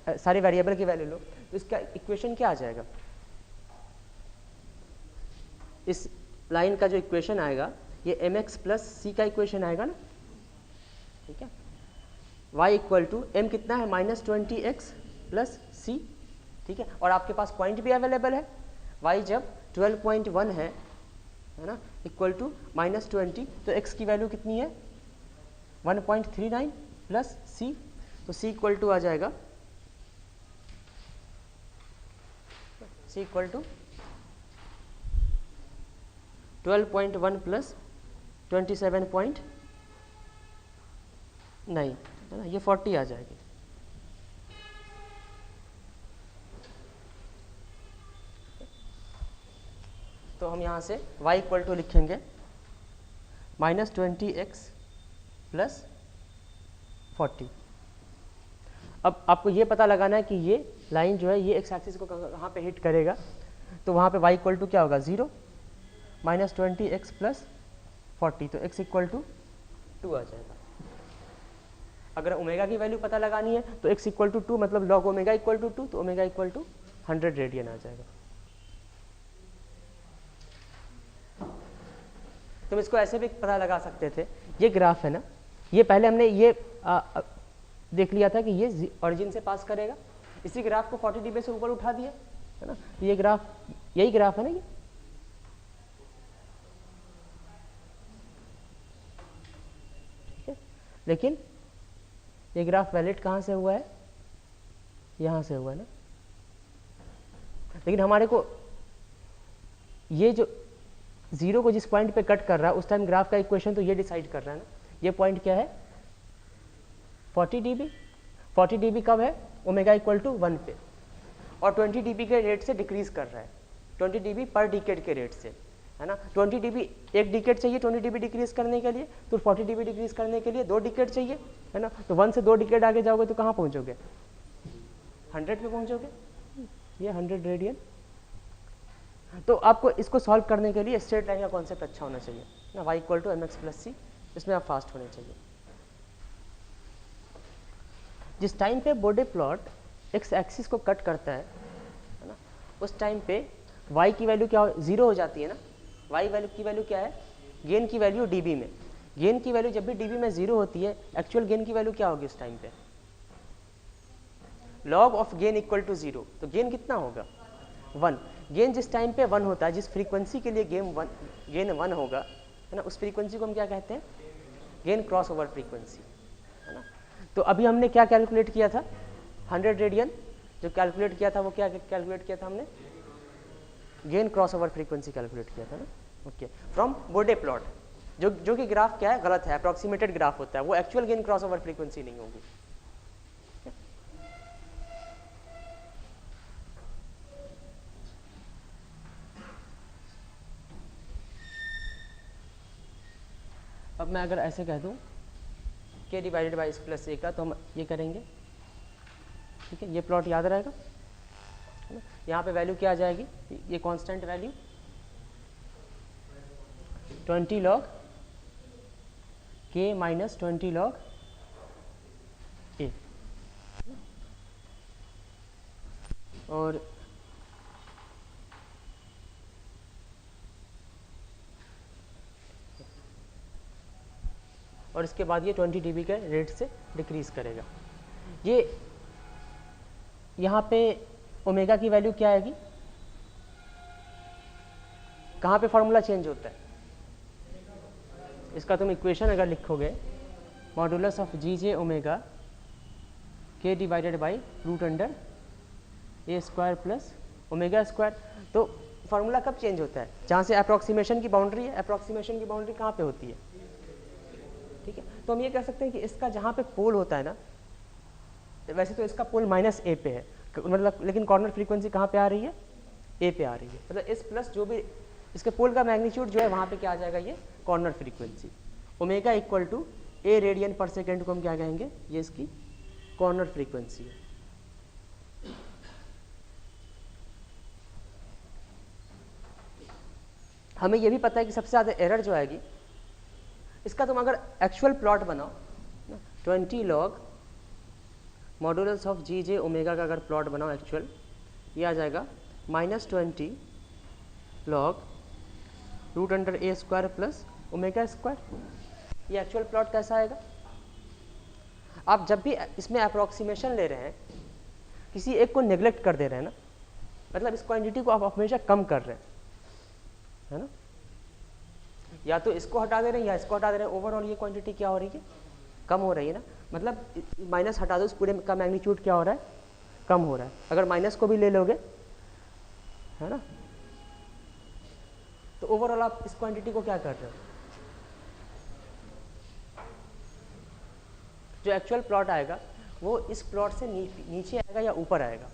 सारी वेरिएबल की वैल्यू लो, तो इसका इक्वेशन क्या आ जाएगा, इस लाइन का जो इक्वेशन आएगा ये mx प्लस सी का इक्वेशन आएगा ना, ठीक है। y इक्वल टू m कितना है -20x प्लस सी, ठीक है, और आपके पास पॉइंट भी अवेलेबल है। y जब 12.1 है ना, इक्वल टू -20, तो x की वैल्यू कितनी है 1.39 प्लस सी, तो c इक्वल टू आ जाएगा, c इक्वल टू 12.1 प्लस 27.9, है ना, ये 40 आ जाएगी। तो हम यहाँ से y इक्वल टू लिखेंगे -20x प्लस 40। अब आपको ये पता लगाना है कि ये लाइन जो है ये एक्स एक्सिस को कहाँ पे हिट करेगा, तो वहाँ पे y इक्वल टू क्या होगा 0, -20x प्लस 40, तो x इक्वल टू 2 आ जाएगा। अगर ओमेगा की वैल्यू पता लगानी है तो x इक्वल टू 2 मतलब log ओमेगा इक्वल टू 2, तो ओमेगा इक्वल टू 100 रेडियन आ जाएगा। तुम इसको ऐसे भी पता लगा सकते थे, ये ग्राफ है ना, ये पहले हमने ये देख लिया था कि ये ओरिजिन से पास करेगा, इसी ग्राफ को 40 dB से ऊपर उठा दिया है ना, ये ग्राफ, यही ग्राफ है ना ये। ठीक है, लेकिन ये ग्राफ वैलिड कहाँ से हुआ है, यहाँ से हुआ है ना। लेकिन हमारे को ये जो 0 को जिस पॉइंट पे कट कर रहा है उस टाइम ग्राफ का इक्वेशन तो ये डिसाइड कर रहा है ना, ये पॉइंट क्या है 40 dB। 40 dB कब है, ओमेगा इक्वल टू 1 पे, और 20 dB के रेट से डिक्रीज कर रहा है, 20 dB पर डिकेड के रेट से, है ना। 20 dB एक डिकेड चाहिए 20 dB डिक्रीज करने के लिए, तो 40 dB डिक्रीज करने के लिए 2 डिकेड चाहिए, है ना। तो 1 से 2 डिकेड आगे जाओगे तो कहाँ पहुँचोगे, 100 पे पहुँचोगे, ये 100 रेडियन। तो आपको इसको सॉल्व करने के लिए स्ट्रेट लाइन का कॉन्सेप्ट अच्छा होना चाहिए ना, y equal to mx plus c, इसमें आप फास्ट होने चाहिए। जिस टाइम पे बोडे प्लॉट एक्स एक्सिस को कट करता है ना, उस टाइम पे y की वैल्यू क्या 0 हो जाती है ना। y वैल्यू की वैल्यू क्या है, गेन की वैल्यू dB में, गेन की वैल्यू जब भी dB में 0 होती है, एक्चुअल गेन की वैल्यू क्या होगी उस टाइम पे, log of gain equal to 0, तो गेन कितना होगा 1। गेन जिस टाइम पे 1 होता है, जिस फ्रीक्वेंसी के लिए गेन 1 होगा, है ना, उस फ्रीक्वेंसी को हम क्या कहते हैं, गेन क्रॉस ओवर फ्रीक्वेंसी, है ना। तो अभी हमने क्या कैलकुलेट किया था, 100 रेडियन जो कैलकुलेट किया था, वो क्या कैलकुलेट किया था हमने, gain cross over frequency calculate किया था ना। ओके, फ्रॉम बोडे प्लॉट, जो कि ग्राफ क्या है, गलत है, अप्रॉक्सीमेटेड ग्राफ होता है, वो actual gain cross over frequency नहीं होगी। अब मैं अगर ऐसे कह दूं k डिवाइडेड बाई इस प्लस ए का, तो हम ये करेंगे, ठीक है, ये प्लॉट याद रहेगा, है ना। यहाँ पे वैल्यू क्या आ जाएगी, ये constant value 20 log k minus 20 log a, और इसके बाद ये 20 dB के रेट से डिक्रीज करेगा। ये यहाँ पे ओमेगा की वैल्यू क्या आएगी, कहाँ पे फॉर्मूला चेंज होता है, इसका तुम इक्वेशन अगर लिखोगे, modulus of ji j omega के divided by root under a square plus omega square, तो फॉर्मूला कब चेंज होता है, जहाँ से अप्रॉक्सीमेशन की बाउंड्री है, अप्रॉक्सीमेशन की बाउंड्री कहाँ पे होती है, ठीक है। तो हम ये कह सकते हैं कि इसका जहाँ पे पोल होता है ना, वैसे तो इसका पोल माइनस ए पे है, मतलब, लेकिन कॉर्नर फ्रीक्वेंसी कहाँ पे आ रही है, ए पे आ रही है, मतलब इस प्लस जो भी इसके पोल का मैग्नीट्यूड जो है वहाँ पे क्या आ जाएगा, ये corner frequency. Omega equal to a radian per second को हम क्या कहेंगे, ये इसकी कॉर्नर फ्रीक्वेंसी है। हमें ये भी पता है कि सबसे ज़्यादा एरर जो आएगी, इसका तुम अगर एक्चुअल प्लॉट बनाओ ना, 20 log modulus of ji j omega का अगर प्लॉट बनाओ एक्चुअल, ये आ जाएगा -20 log root under a square plus omega square. ये एक्चुअल प्लॉट कैसा आएगा, आप जब भी इसमें अप्रॉक्सीमेशन ले रहे हैं, किसी एक को नेग्लेक्ट कर दे रहे हैं ना, मतलब इस क्वांटिटी को आप हमेशा कम कर रहे हैं, है ना, या तो इसको हटा दे रहे हैं या इसको हटा दे रहे हैं, ओवरऑल ये क्वांटिटी क्या हो रही है, कम हो रही है ना, मतलब माइनस हटा दो, इस पूरे का मैग्नीट्यूड क्या हो रहा है, कम हो रहा है। अगर माइनस को भी ले लोगे, है ना, तो ओवरऑल आप इस क्वांटिटी को क्या कर रहे हो, जो एक्चुअल प्लॉट आएगा वो इस प्लॉट से नीचे आएगा या ऊपर आएगा,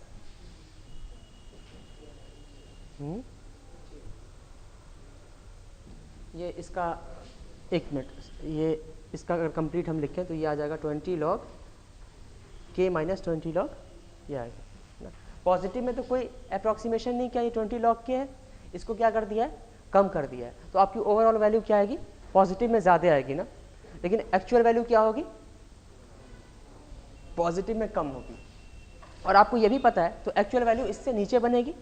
ये इसका एक मिनट, ये इसका अगर कंप्लीट हम लिखें तो ये आ जाएगा 20 log k माइनस 20 log, ये आएगा ना। पॉजिटिव में तो कोई अप्रॉक्सीमेशन नहीं किया, ये 20 log k है, इसको क्या कर दिया है, कम कर दिया है, तो आपकी ओवरऑल वैल्यू क्या आएगी, पॉजिटिव में ज़्यादा आएगी ना, लेकिन एक्चुअल वैल्यू क्या होगी, पॉजिटिव में कम होगी। और आपको ये भी पता है तो एक्चुअल वैल्यू इससे नीचे बनेगी,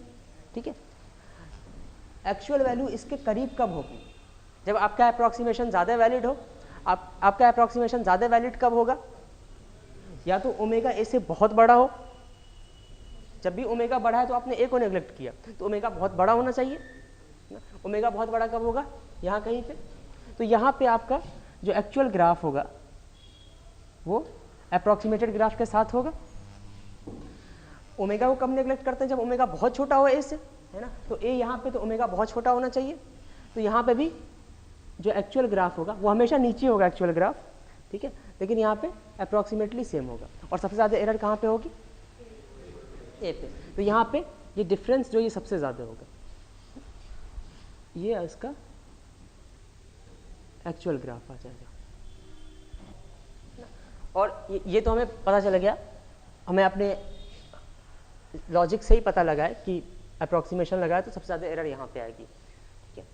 ठीक है। एक्चुअल वैल्यू इसके करीब कब होगी? जब आपका अप्रॉक्सीमेशन ज़्यादा वैलिड हो। आपका अप्रॉक्सीमेशन ज़्यादा वैलिड कब होगा? या तो ओमेगा ए से बहुत बड़ा हो। जब भी ओमेगा बड़ा है तो आपने ए को नेग्लेक्ट किया, तो ओमेगा बहुत बड़ा होना चाहिए। ओमेगा बहुत बड़ा कब होगा? यहाँ कहीं पे। तो यहाँ पे आपका जो एक्चुअल ग्राफ होगा वो अप्रॉक्सीमेटेड ग्राफ के साथ होगा। ओमेगा को कब नेग्लेक्ट करते हैं? जब ओमेगा बहुत छोटा हो ए से, है ना। तो ए यहाँ पे तो ओमेगा बहुत छोटा होना चाहिए। तो यहाँ पे भी जो एक्चुअल ग्राफ होगा वो हमेशा नीचे होगा एक्चुअल ग्राफ, ठीक है। लेकिन यहाँ पे अप्रॉक्सीमेटली सेम होगा। और सबसे ज़्यादा एरर कहाँ पे होगी? ए पे। तो यहाँ पे ये डिफरेंस जो ये सबसे ज़्यादा होगा, ये इसका एक्चुअल ग्राफ आ जाएगा। और ये तो हमें पता चल गया, हमें अपने लॉजिक से ही पता लगा है कि अप्रॉक्सीमेशन लगाया तो सबसे ज़्यादा एरर यहाँ पे आएगी, ठीक है।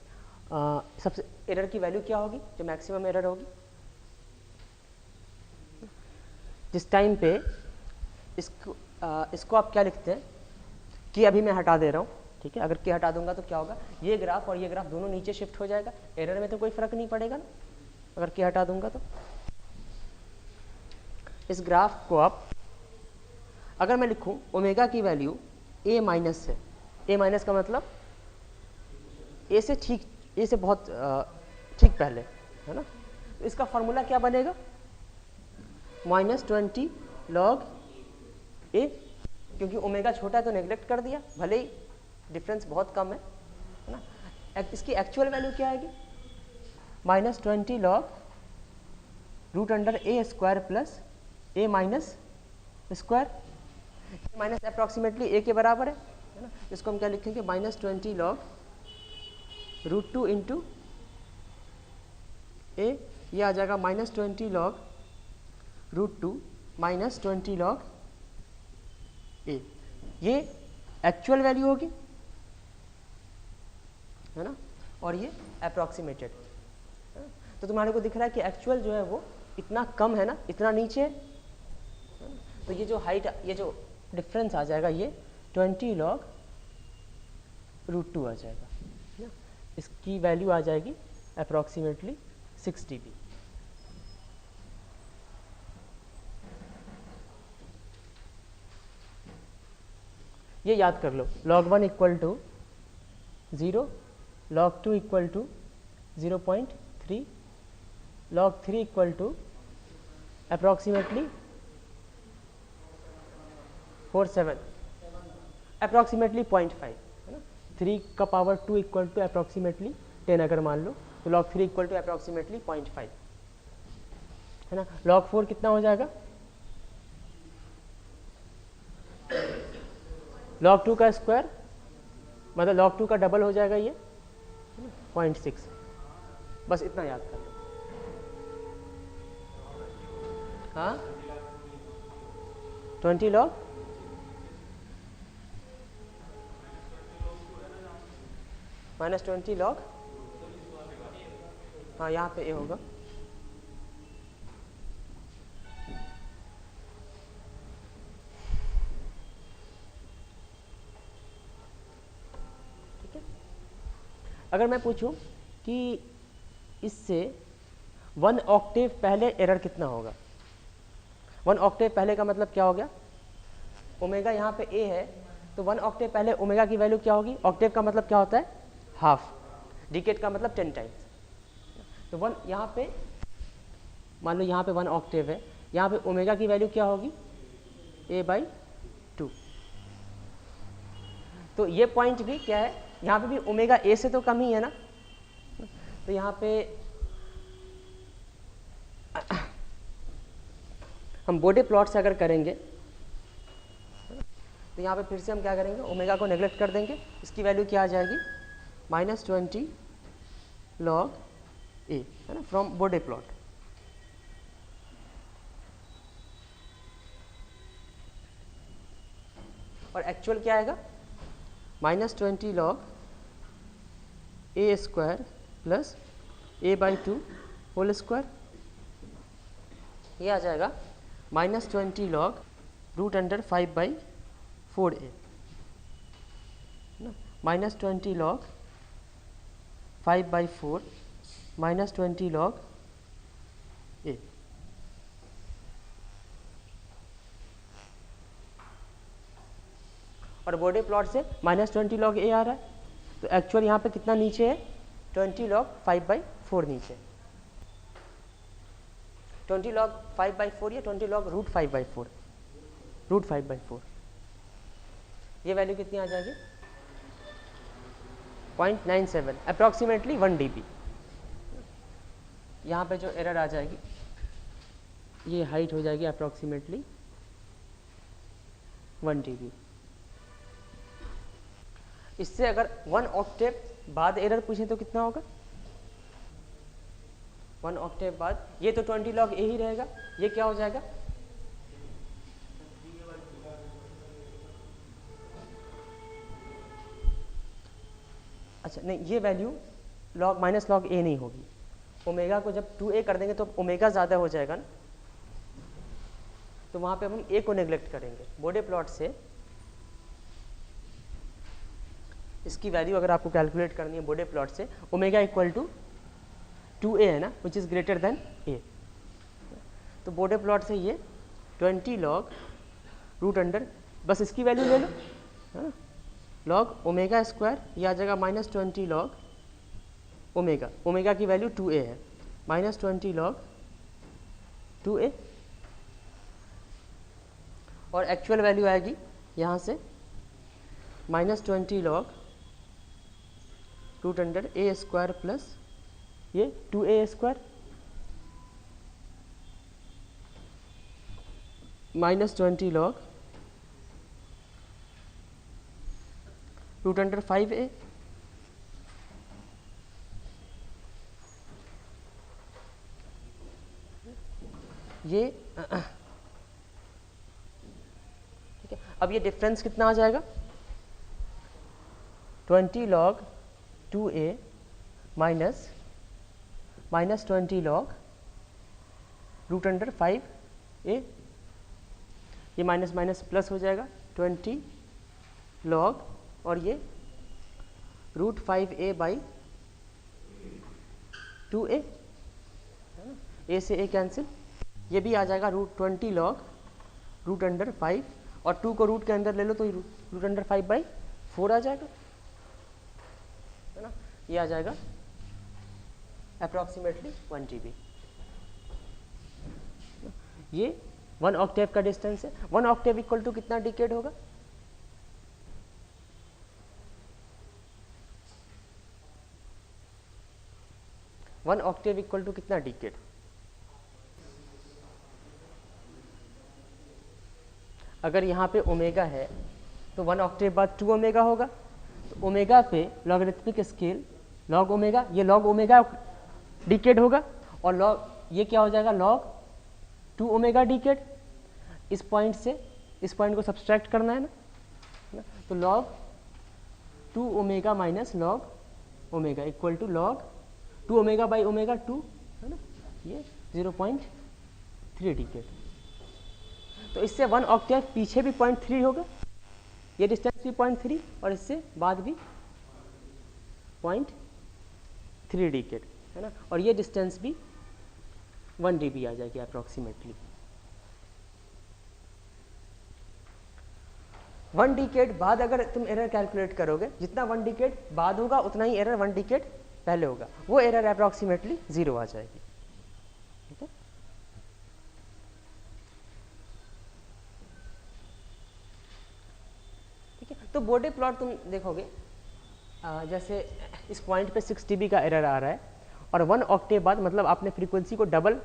सबसे एरर की वैल्यू क्या होगी? जो मैक्सिमम एरर होगी जिस टाइम पे इसको आप क्या लिखते हैं कि अभी मैं हटा दे रहा हूँ, ठीक है। अगर के हटा दूंगा तो क्या होगा? ये ग्राफ और ये ग्राफ दोनों नीचे शिफ्ट हो जाएगा। एरर में तो कोई फर्क नहीं पड़ेगा ना अगर के हटा दूंगा तो। इस ग्राफ को आप अगर मैं लिखूं ओमेगा की वैल्यू ए माइनस है, ए माइनस का मतलब ए से बहुत ठीक पहले, है ना। तो इसका फॉर्मूला क्या बनेगा? -20 log ए, क्योंकि ओमेगा छोटा है तो नेग्लेक्ट कर दिया, भले ही डिफरेंस बहुत कम है ना। इसकी एक्चुअल वैल्यू क्या आएगी? -20 log √a² plus a minus square. Minus approximately a के बराबर है ना। इसको हम क्या लिखेंगे? -20 log √2 इंटू a, ये आ जाएगा -20 log √2 -20 log a। ये एक्चुअल वैल्यू होगी, है ना, और ये अप्रॉक्सीमेटेड। तो तुम्हारे को दिख रहा है कि एक्चुअल जो है वो इतना कम है ना, इतना नीचे है। तो ये जो हाइट, ये जो डिफरेंस आ जाएगा ये 20 log √2 आ जाएगा। इसकी वैल्यू आ जाएगी अप्रॉक्सीमेटली 6 dB। ये याद कर लो, log 1 equal to 0, log 2 equal to 0.3, log 3 equal to approximately 47, approximately 0.5, है ना। 3 का पावर 2 इक्वल टू अप्रॉक्सीमेटली 10 अगर मान लो तो log 3 इक्वल टू अप्रॉक्सीमेटली 0.5, है ना। log 4 कितना हो जाएगा? log 2 का स्क्वायर मतलब log 2 का डबल हो जाएगा ये 0.6। बस इतना याद कर लो। हाँ, 20 log -20 log, हाँ यहाँ पे ए होगा। ठीक है। अगर मैं पूछूं कि इससे 1 ऑक्टेव पहले एरर कितना होगा? 1 ऑक्टेव पहले का मतलब क्या हो गया? ओमेगा यहाँ पे ए है तो 1 ऑक्टेव पहले ओमेगा की वैल्यू क्या होगी? ऑक्टेव का मतलब क्या होता है? हाफ। डिकेड का मतलब 10 टाइम्स। तो 1 यहाँ पे मान लो यहाँ पे 1 ऑक्टेव है, यहाँ पे ओमेगा की वैल्यू क्या होगी? a/2। तो ये पॉइंट भी क्या है? यहाँ पे भी ओमेगा ए से तो कम ही है ना। तो यहाँ पे हम बोडे प्लॉट से अगर करेंगे तो यहाँ पे फिर से हम क्या करेंगे? ओमेगा को नेग्लेक्ट कर देंगे। इसकी वैल्यू क्या आ जाएगी? -20 log a, है ना, फ्रॉम बोडे प्लॉट। और एक्चुअल क्या आएगा? -20 log a² plus a/2 whole square. ये आ जाएगा -20 log रूट अंडर 5/4a ना, -20 log 5/4 -20 log a। और बॉडी प्लॉट से -20 log a आ रहा है, तो एक्चुअल यहाँ पे कितना नीचे है, 20 log 5/4 नीचे, 20 log 5/4 या 20 log रूट 5/4, रूट 5/4, ये वैल्यू कितनी आ जाएगी, 0.97 अप्रॉक्सीमेटली 1 dB। यहाँ पे जो एरर आ जाएगी, ये हाइट हो जाएगी अप्रॉक्सीमेटली 1 dB। इससे अगर 1 ऑक्टेव बाद एरर पूछे तो कितना होगा, 1 ऑक्टेव बाद, ये तो 20 log a ही रहेगा, ये क्या हो जाएगा, अच्छा नहीं, ये वैल्यू लॉग माइनस लॉग ए नहीं होगी, ओमेगा को जब 2a कर देंगे तो ओमेगा ज़्यादा हो जाएगा ना, तो वहाँ पे हम a को नेग्लेक्ट करेंगे। बॉडी प्लॉट से इसकी वैल्यू अगर आपको कैलकुलेट करनी है बॉडी प्लॉट से, ओमेगा इक्वल टू 2a है ना, which is greater than a, तो बॉडी प्लॉट से ये 20 log रूट अंडर, बस इसकी वैल्यू ले लो है ना, लॉग ओमेगा स्क्वायर, ये आ जाएगा -20 log ओमेगा, ओमेगा की वैल्यू 2a है, -20 log 2a, और एक्चुअल वैल्यू आएगी यहाँ से -20 log root under a square plus ये 2a square -20 log root under 5a, ये ठीक है। अब ये डिफरेंस कितना आ जाएगा, 20 log 2a minus -20 log root under 5a, ये माइनस माइनस प्लस हो जाएगा, 20 log और ये रूट 5a/2a, a से a कैंसिल, ये भी आ जाएगा √20 log रूट अंडर 5, और 2 को रूट के अंदर ले लो तो रूट अंडर 5/4 आ जाएगा, है ना, ये आ जाएगा अप्रॉक्सीमेटली 1 GB। ये 1 ऑक्टेव का डिस्टेंस है। 1 ऑक्टेव इक्वल टू कितना डिकेड होगा, वन ऑक्टेव इक्वल टू कितना डिकेड, अगर यहाँ पे ओमेगा है तो 1 ऑक्टेव बाद 2 ओमेगा होगा, तो ओमेगा पे लॉगरिथमिक स्केल लॉग ओमेगा, ये लॉग ओमेगा डिकेड होगा, और लॉग ये क्या हो जाएगा, लॉग 2 ओमेगा डिकेड। इस पॉइंट से इस पॉइंट को सब्सट्रैक्ट करना है ना, तो log 2 omega minus log omega equal to log 2 omega by omega 2, है ना, ये 0.3 डिकेड। तो इससे 1 ऑक्टेव पीछे भी 0.3 होगा, ये डिस्टेंस भी 0.3 और इससे बाद भी 0.3 डिकेड, है ना, और ये डिस्टेंस भी 1 dB आ जाएगी अप्रॉक्सीमेटली। 1 डिकेड बाद अगर तुम एरर कैलकुलेट करोगे, जितना 1 डिकेड बाद होगा उतना ही एरर 1 डिकेड पहले होगा, वो एरर अप्रॉक्सीमेटली 0 आ जाएगी। ठीक है, ठीक है। तो बॉडी प्लॉट तुम देखोगे, जैसे इस पॉइंट पे 6 dB का एरर आ रहा है, और 1 ऑक्टेव बाद मतलब आपने फ्रीक्वेंसी को डबल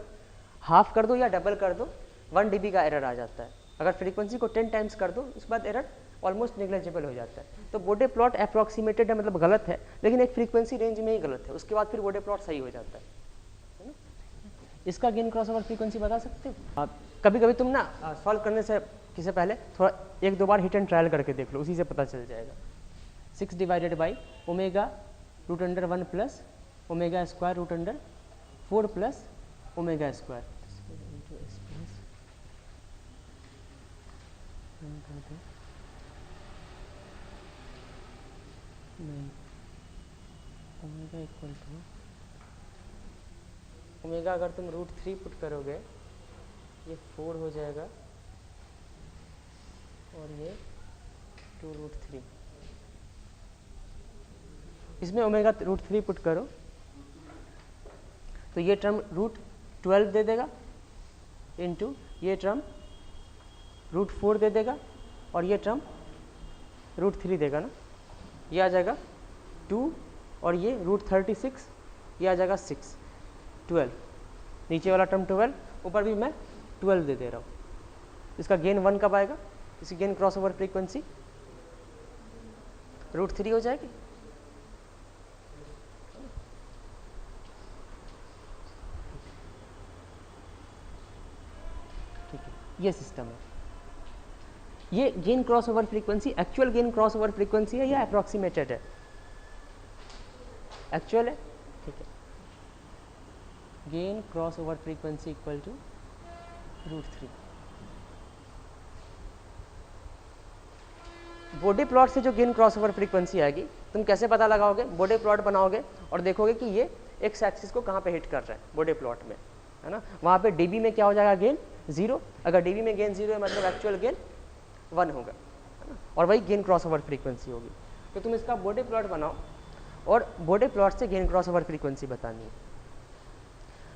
हाफ कर दो या डबल कर दो, 1 dB का एरर आ जाता है। अगर फ्रीक्वेंसी को 10 टाइम्स कर दो, उसके बाद एरर ऑलमोस्ट नेग्लेजिबल हो जाता है। तो बॉडी प्लॉट अप्रॉक्सीमेटेड है, मतलब गलत है, लेकिन एक फ्रीक्वेंसी रेंज में ही गलत है, उसके बाद फिर बॉडी प्लॉट सही हो जाता है ना। इसका गेन क्रॉस ओवर फ्रीक्वेंसी बता सकते हो आप? कभी कभी तुम ना सॉल्व करने से किसी पहले थोड़ा 1-2 बार हिट एंड ट्रायल करके देख लो, उसी से पता चल जाएगा। 6 divided by omega root under 1 plus omega square root under 4 plus omega square नहीं, ओमेगा इक्वल टू ओमेगा अगर तुम √3 पुट करोगे ये 4 हो जाएगा और ये 2√3। इसमें ओमेगा √3 पुट करो तो ये टर्म √12 दे देगा इनटू ये टर्म √4 दे देगा और ये टर्म √3 देगा ना। ये आ जाएगा 2 और ये √36, ये आ जाएगा 6, 12। नीचे वाला टर्म 12, ऊपर भी मैं 12 दे दे रहा हूँ। इसका गेन 1 कब आएगा? इसकी गेन क्रॉस ओवर फ्रीक्वेंसी √3 हो जाएगी। ठीक है, ये सिस्टम है। ये gain cross over frequency actual gain cross over frequency है या अप्रॉक्सीमेटेड है? एक्चुअल है। ठीक है, gain cross over frequency equal to √3। Bode plot से जो गेन क्रॉस ओवर फ्रीक्वेंसी आएगी तुम कैसे पता लगाओगे? बॉडी प्लॉट बनाओगे और देखोगे कि ये एक्स एक्सिस को कहाँ पे हिट कर रहा है बॉडी प्लॉट में, है ना। वहाँ पे डीबी में क्या हो जाएगा? गेन 0। अगर डीबी में गेन 0 है मतलब एक्चुअल गेन 1 होगा, है ना, और वही गेन क्रॉस ओवर फ्रीक्वेंसी होगी। तो तुम इसका बॉडी प्लॉट बनाओ और बॉडी प्लॉट से गेन क्रॉस ओवर फ्रीक्वेंसी बतानी है।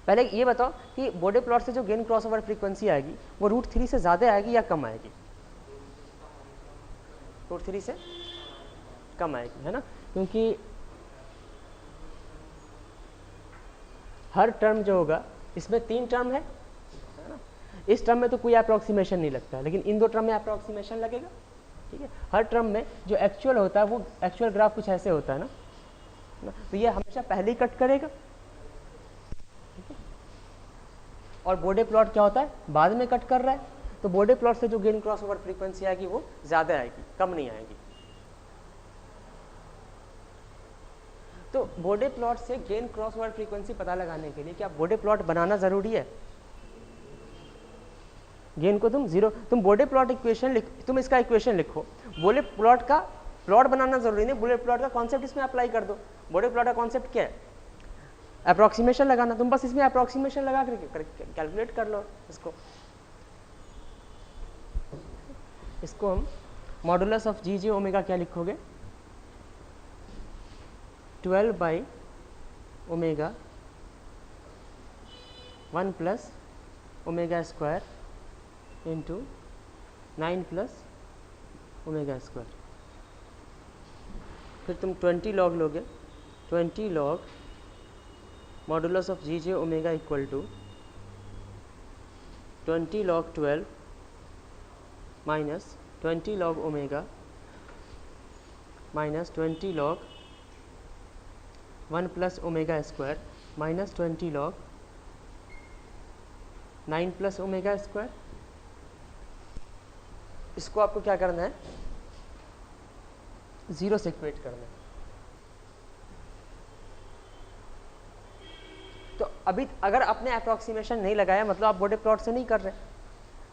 पहले ये बताओ कि बॉडी प्लॉट से जो गेन क्रॉस ओवर फ्रीक्वेंसी आएगी वो √3 से ज़्यादा आएगी या कम आएगी? √3 से कम आएगी, है ना, क्योंकि हर टर्म जो होगा इसमें 3 टर्म है ना। इस टर्म में तो कोई अप्रॉक्सीमेशन नहीं लगता है, लेकिन इन 2 टर्म में अप्रॉक्सीमेशन लगेगा। ठीक है, हर टर्म में जो एक्चुअल होता है वो एक्चुअल ग्राफ कुछ ऐसे होता है ना, तो ये हमेशा पहले ही कट करेगा। ठीक है, और बॉडी प्लॉट क्या होता है? बाद में कट कर रहा है, तो बॉडी प्लॉट से जो गेन क्रॉस ओवर फ्रीक्वेंसी आएगी वो ज़्यादा आएगी, कम नहीं आएगी। तो बॉडी प्लॉट से गेन क्रॉस ओवर फ्रीक्वेंसी पता लगाने के लिए क्या बॉडी प्लॉट बनाना ज़रूरी है? गेन को तुम बॉडी प्लॉट इक्वेशन तुम इसका इक्वेशन लिखो। बॉडी प्लॉट का प्लॉट बनाना जरूरी नहीं, बॉडी प्लॉट का कॉन्सेप्ट इसमें अप्लाई कर दो। बॉडी प्लॉट का कॉन्सेप्ट क्या है? अप्रॉक्सीमेशन लगाना। तुम बस इसमें अप्रॉक्सीमेशन लगा कर कैलकुलेट कर लो इसको हम modulus of ji j omega क्या लिखोगे? 12/ओमेगा 1 + ओमेगा² इंटू 9 + ओमेगा²। फिर तुम 20 लॉग लोगे। 20 log modulus of ji j omega equal to 20 log 12 minus 20 log omega minus 20 log 1 + ओमेगा² माइनस 20 log 9 + ओमेगा²। इसको आपको क्या करना है? 0 से इक्वेट करना है। तो अभी अगर आपने अप्रॉक्सीमेशन नहीं लगाया मतलब आप बॉडी प्लॉट से नहीं कर रहे।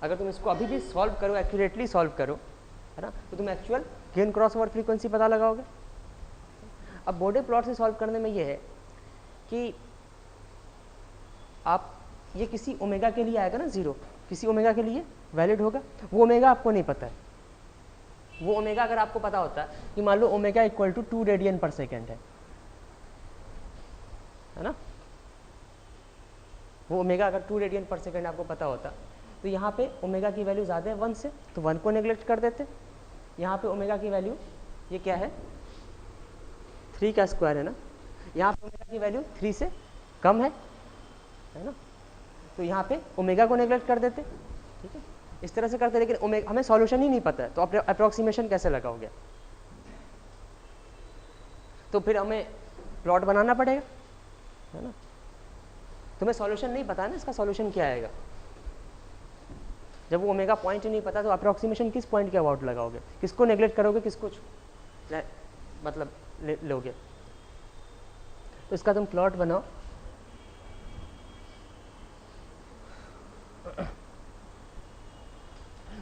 अगर तुम इसको अभी भी सॉल्व करो, एक्यूरेटली सॉल्व करो, है ना, तो तुम actual gain cross over frequency पता लगाओगे। अब बॉडी प्लॉट से सॉल्व करने में ये है कि आप ये किसी ओमेगा के लिए आएगा ना 0, किसी ओमेगा के लिए वैलिड होगा। वो ओमेगा आपको नहीं पता है। वो ओमेगा अगर आपको पता होता कि मान लो ओमेगा इक्वल टू 2 रेडियन/सेकेंड है ना, वो ओमेगा अगर 2 रेडियन/सेकेंड आपको पता होता तो यहाँ पे ओमेगा की वैल्यू ज़्यादा है 1 से, तो 1 को नेग्लेक्ट कर देते। यहाँ पे ओमेगा की वैल्यू ये क्या है? 3 का स्क्वायर है ना। यहाँ पे ओमेगा की वैल्यू 3 से कम है ना, तो यहाँ पे ओमेगा को नेग्लेक्ट कर देते। ठीक है, इस तरह से करते, लेकिन ओमेगा हमें सॉल्यूशन ही नहीं पता है तो आप अप्रॉक्सीमेशन कैसे लगाओगे? तो फिर हमें प्लॉट बनाना पड़ेगा, है ना। तुम्हें सॉल्यूशन नहीं पता है ना, इसका सॉल्यूशन क्या आएगा? जब वो ओमेगा पॉइंट नहीं पता तो अप्रॉक्सीमेशन किस पॉइंट के अबाउट लगाओगे? किसको नेग्लेक्ट करोगे, किसको मतलब लोगे? तो इसका तुम प्लॉट बनाओ।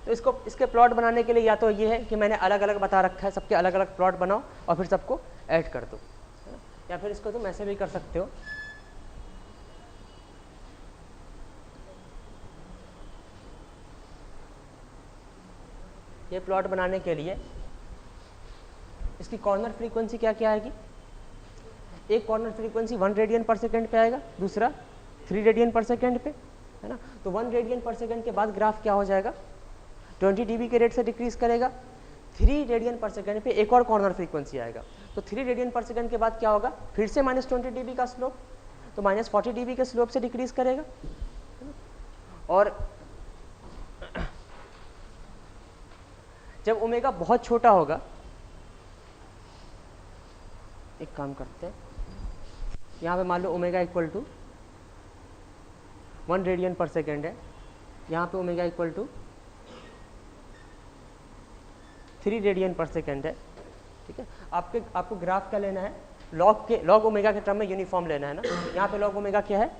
तो इसके प्लॉट बनाने के लिए या तो ये है कि मैंने अलग अलग बता रखा है, सबके अलग अलग प्लॉट बनाओ और फिर सबको ऐड कर दो, या फिर इसको तुम ऐसे भी कर सकते हो। ये प्लॉट बनाने के लिए इसकी कॉर्नर फ्रीक्वेंसी क्या क्या आएगी, एक corner frequency 1 radian per second पे आएगा, दूसरा 3 रेडियन पर सेकेंड पे, है ना। तो 1 रेडियन पर सेकेंड के बाद ग्राफ क्या हो जाएगा, 20 dB के रेट से डिक्रीज करेगा। 3 रेडियन पर सेकेंड पे एक और कॉर्नर फ्रीक्वेंसी आएगा, तो 3 रेडियन पर सेकेंड के बाद क्या होगा, फिर से -20 dB का स्लोप, तो -40 dB के स्लोप से डिक्रीज करेगा। और जब ओमेगा बहुत छोटा होगा, एक काम करते हैं, यहाँ पे मान लो omega equal to 1 radian per second है, यहाँ पे omega equal to 3 radian per second है, ठीक है। आपको ग्राफ क्या लेना है, लॉग ओमेगा के टर्म में यूनिफॉर्म लेना है ना। यहाँ पे लॉग ओमेगा क्या है,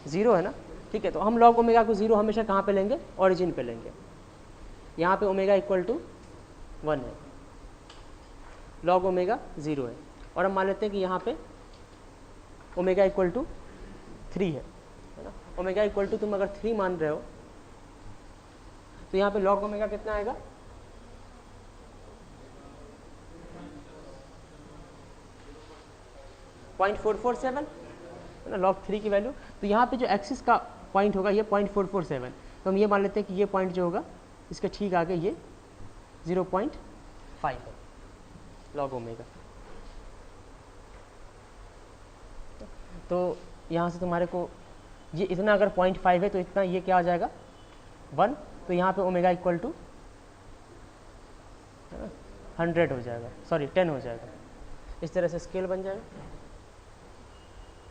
0 है ना, ठीक है। तो हम लॉग ओमेगा को 0 हमेशा कहाँ पे लेंगे, ओरिजिन पे लेंगे। यहाँ पे ओमेगा इक्वल टू 1 है, लॉग ओमेगा 0 है, और हम मान लेते हैं कि यहाँ पे ओमेगा इक्वल टू 3 है ना। ओमेगा इक्वल टू तुम अगर 3 मान रहे हो तो यहाँ पे लॉग ओमेगा कितना आएगा, 0.447 है ना, log 3 की वैल्यू। तो यहाँ पे जो एक्सिस का पॉइंट होगा ये 0.447, तो हम ये मान लेते हैं कि ये पॉइंट जो होगा इसके ठीक आगे ये 0.5 है log ओमेगा। तो यहाँ से तुम्हारे को ये इतना अगर 0.5 है तो इतना ये क्या आ जाएगा 1, तो यहाँ पे ओमेगा इक्वल टू 100 हो जाएगा, सॉरी 10 हो जाएगा। इस तरह से स्केल बन जाएगा।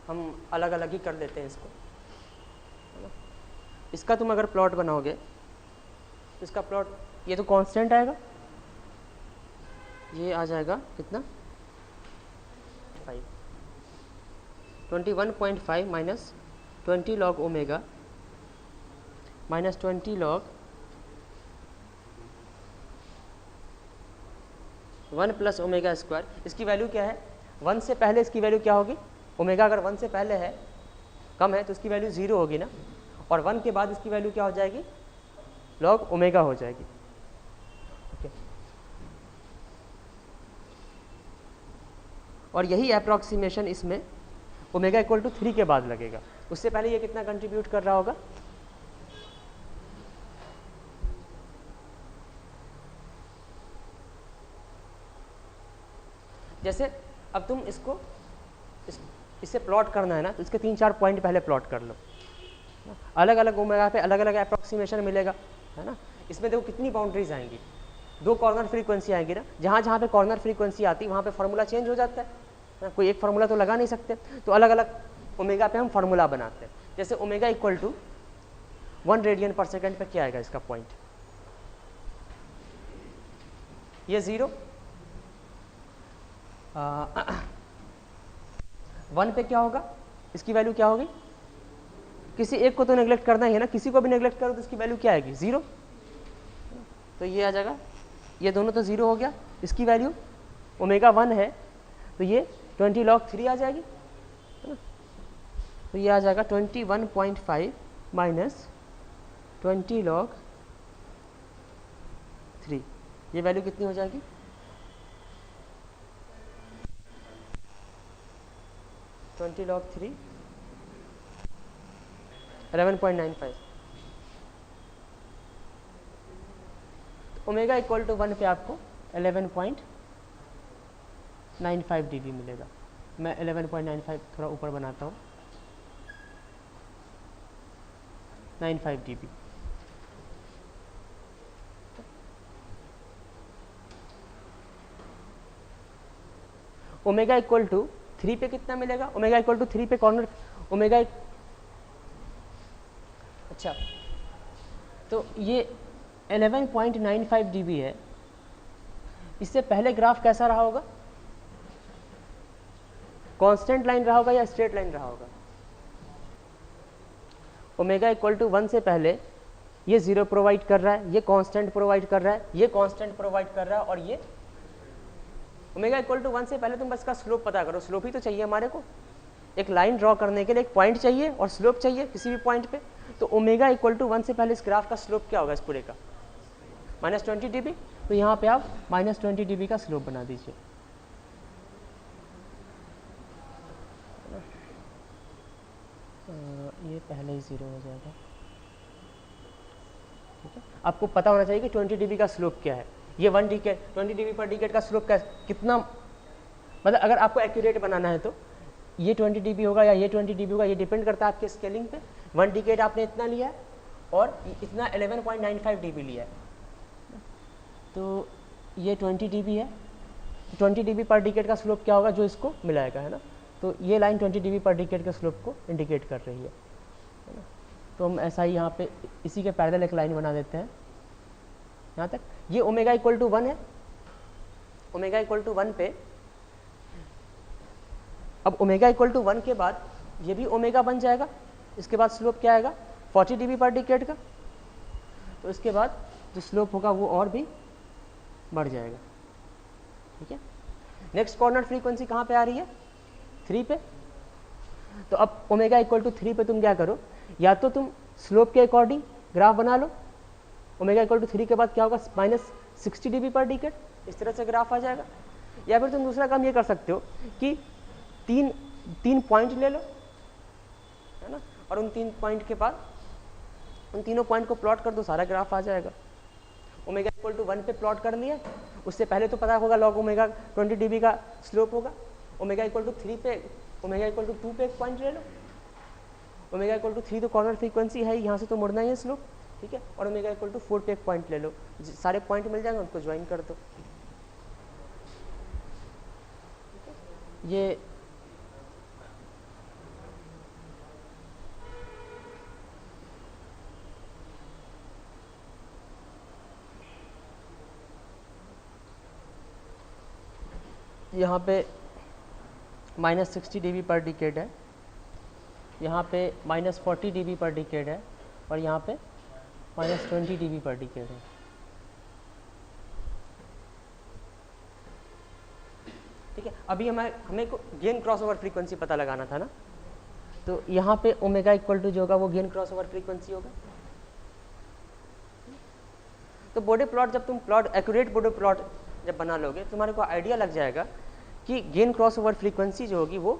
हम अलग अलग ही कर देते हैं इसको, है ना। इसका तुम अगर प्लॉट बनाओगे तो इसका प्लॉट, ये तो कांस्टेंट आएगा, ये आ जाएगा कितना 5, 21.5 minus 20 log omega minus 20 log 1 plus omega square. इसकी वैल्यू क्या है, 1 से पहले इसकी वैल्यू क्या होगी, ओमेगा अगर 1 से पहले है, कम है, तो इसकी वैल्यू 0 होगी ना, और 1 के बाद इसकी वैल्यू क्या हो जाएगी, लॉग ओमेगा हो जाएगी। ओके, और यही अप्रॉक्सीमेशन इसमें ओमेगा इक्वल टू 3 के बाद लगेगा। उससे पहले ये कितना कंट्रीब्यूट कर रहा होगा, जैसे अब तुम इससे प्लॉट करना है ना, तो इसके 3-4 पॉइंट पहले प्लॉट कर लो, अलग अलग ओमेगा पे अलग अलग अप्रॉक्सीमेशन मिलेगा, है ना। इसमें देखो कितनी बाउंड्रीज आएंगी, 2 कॉर्नर फ्रीक्वेंसी आएंगी ना, जहाँ जहाँ पे कॉर्नर फ्रीक्वेंसी आती है वहाँ पे फार्मूला चेंज हो जाता है ना, कोई एक फार्मूला तो लगा नहीं सकते, तो अलग अलग ओमेगा पे हम फार्मूला बनाते हैं। जैसे omega equal to 1 radian per second पे क्या आएगा इसका पॉइंट, ये 0, 1 पे क्या होगा, इसकी वैल्यू क्या होगी, किसी एक को तो नेग्लेक्ट करना ही है ना, किसी को भी नेग्लेक्ट करो तो इसकी वैल्यू क्या आएगी 0, तो ये आ जाएगा, ये दोनों तो 0 हो गया। इसकी वैल्यू ओमेगा 1 है तो ये 20 log 3 आ जाएगी, है ना। तो ये आ जाएगा 21.5 माइनस 20 log 3, ये वैल्यू कितनी हो जाएगी, 20 log 3 11.95। ओमेगा इक्वल टू 1 पे आपको 11.95 dB मिलेगा। मैं 11.95 थोड़ा ऊपर बनाता हूँ, 95 dB। ओमेगा इक्वल टू 3 पे कितना मिलेगा, ओमेगा इक्वल टू 3 पे कॉर्नर ओमेगा, अच्छा तो ये 11.95 dB है। इससे पहले ग्राफ कैसा रहा होगा, कांस्टेंट लाइन रहा होगा या स्ट्रेट लाइन रहा होगा, ओमेगा इक्वल टू 1 से पहले ये 0 प्रोवाइड कर रहा है, ये कांस्टेंट प्रोवाइड कर रहा है, ये कांस्टेंट प्रोवाइड कर रहा है, और ये ओमेगा इक्वल टू 1 से पहले तुम बस का स्लोप पता करो। स्लोप ही तो चाहिए हमारे को, एक लाइन ड्रॉ करने के लिए एक पॉइंट चाहिए और स्लोप चाहिए किसी भी पॉइंट पे। तो ओमेगा इक्वल टू 1 से पहले इस ग्राफ का स्लोप क्या होगा इस पूरे का, -20 dB। तो यहाँ पे आप -20 dB का स्लोप बना दीजिए। ये पहले ही 0 हो जाएगा, ठीक है। आपको पता होना चाहिए कि 20 dB का स्लोप क्या है। ये 1 डिकेड 20 dB पर डिकेड का स्लोप कितना, मतलब अगर आपको एक्यूरेट बनाना है तो ये 20 dB होगा या ये 20 dB होगा, ये डिपेंड करता है आपके स्केलिंग पे। 1 डिकेड आपने इतना लिया है और इतना 11.95 dB लिया है, तो ये 20 dB है। 20 dB पर डिकेड का स्लोप क्या होगा जो इसको मिलाएगा, है ना। तो ये लाइन 20 dB पर डिकेड के स्लोप को इंडिकेट कर रही है ना। तो हम ऐसा ही यहाँ पे इसी के पैरेलल एक लाइन बना देते हैं यहाँ तक। ये ओमेगा इक्वल टू 1 है, ओमेगा इक्वल टू 1 पे अब ओमेगा इक्वल टू 1 के बाद ये भी ओमेगा बन जाएगा। इसके बाद स्लोप क्या आएगा 40 dB पर डिकेड का। तो इसके बाद जो स्लोप होगा वो और भी बढ़ जाएगा, ठीक है। नेक्स्ट कॉर्नर फ्रीक्वेंसी कहाँ पे आ रही है, 3 पे। तो अब ओमेगा इक्वल टू 3 पे तुम क्या करो, या तो तुम स्लोप के अकॉर्डिंग ग्राफ बना लो। ओमेगा इक्वल टू 3 के बाद क्या होगा -60 dB पर डिकेड, इस तरह से ग्राफ आ जाएगा। या फिर तुम दूसरा काम ये कर सकते हो कि तीन पॉइंट ले लो, है ना, और उन 3 पॉइंट के बाद उन तीनों पॉइंट को प्लॉट कर दो, सारा ग्राफ आ जाएगा। ओमेगा इक्वल टू 1 पे प्लॉट कर लिया, उससे पहले तो पता होगा लॉग ओमेगा 20 dB का स्लोप होगा। ओमेगा इक्वल टू 3 पे, ओमेगा इक्वल टू 2 पे एक पॉइंट ले लो। ओमेगा इक्वल टू 3 तो कॉर्नर फ्रीक्वेंसी है, यहाँ से तो मुड़ना ही है स्लोप, ठीक है। और ओमेगा इक्वल टू 4 पे एक पॉइंट ले लो, सारे पॉइंट मिल जाएंगे, उनको ज्वाइन कर दो। ये यहाँ पे -60 dB पर डिकेड है, यहाँ पे -40 dB पर डिकेड है, और यहाँ पे -20 dB पर डिकेड है। ठीक है, अभी हमें को गेन क्रॉसओवर फ्रीक्वेंसी पता लगाना था ना। तो यहाँ पे ओमेगा इक्वल टू जो होगा वो गेन क्रॉसओवर फ्रीक्वेंसी होगा। तो बॉडी प्लॉट जब तुम प्लॉट एक्यूरेट बॉडी प्लॉट जब बना लोगे तुम्हारे को आइडिया लग जाएगा कि गेन क्रॉसओवर फ्रीक्वेंसी जो होगी वो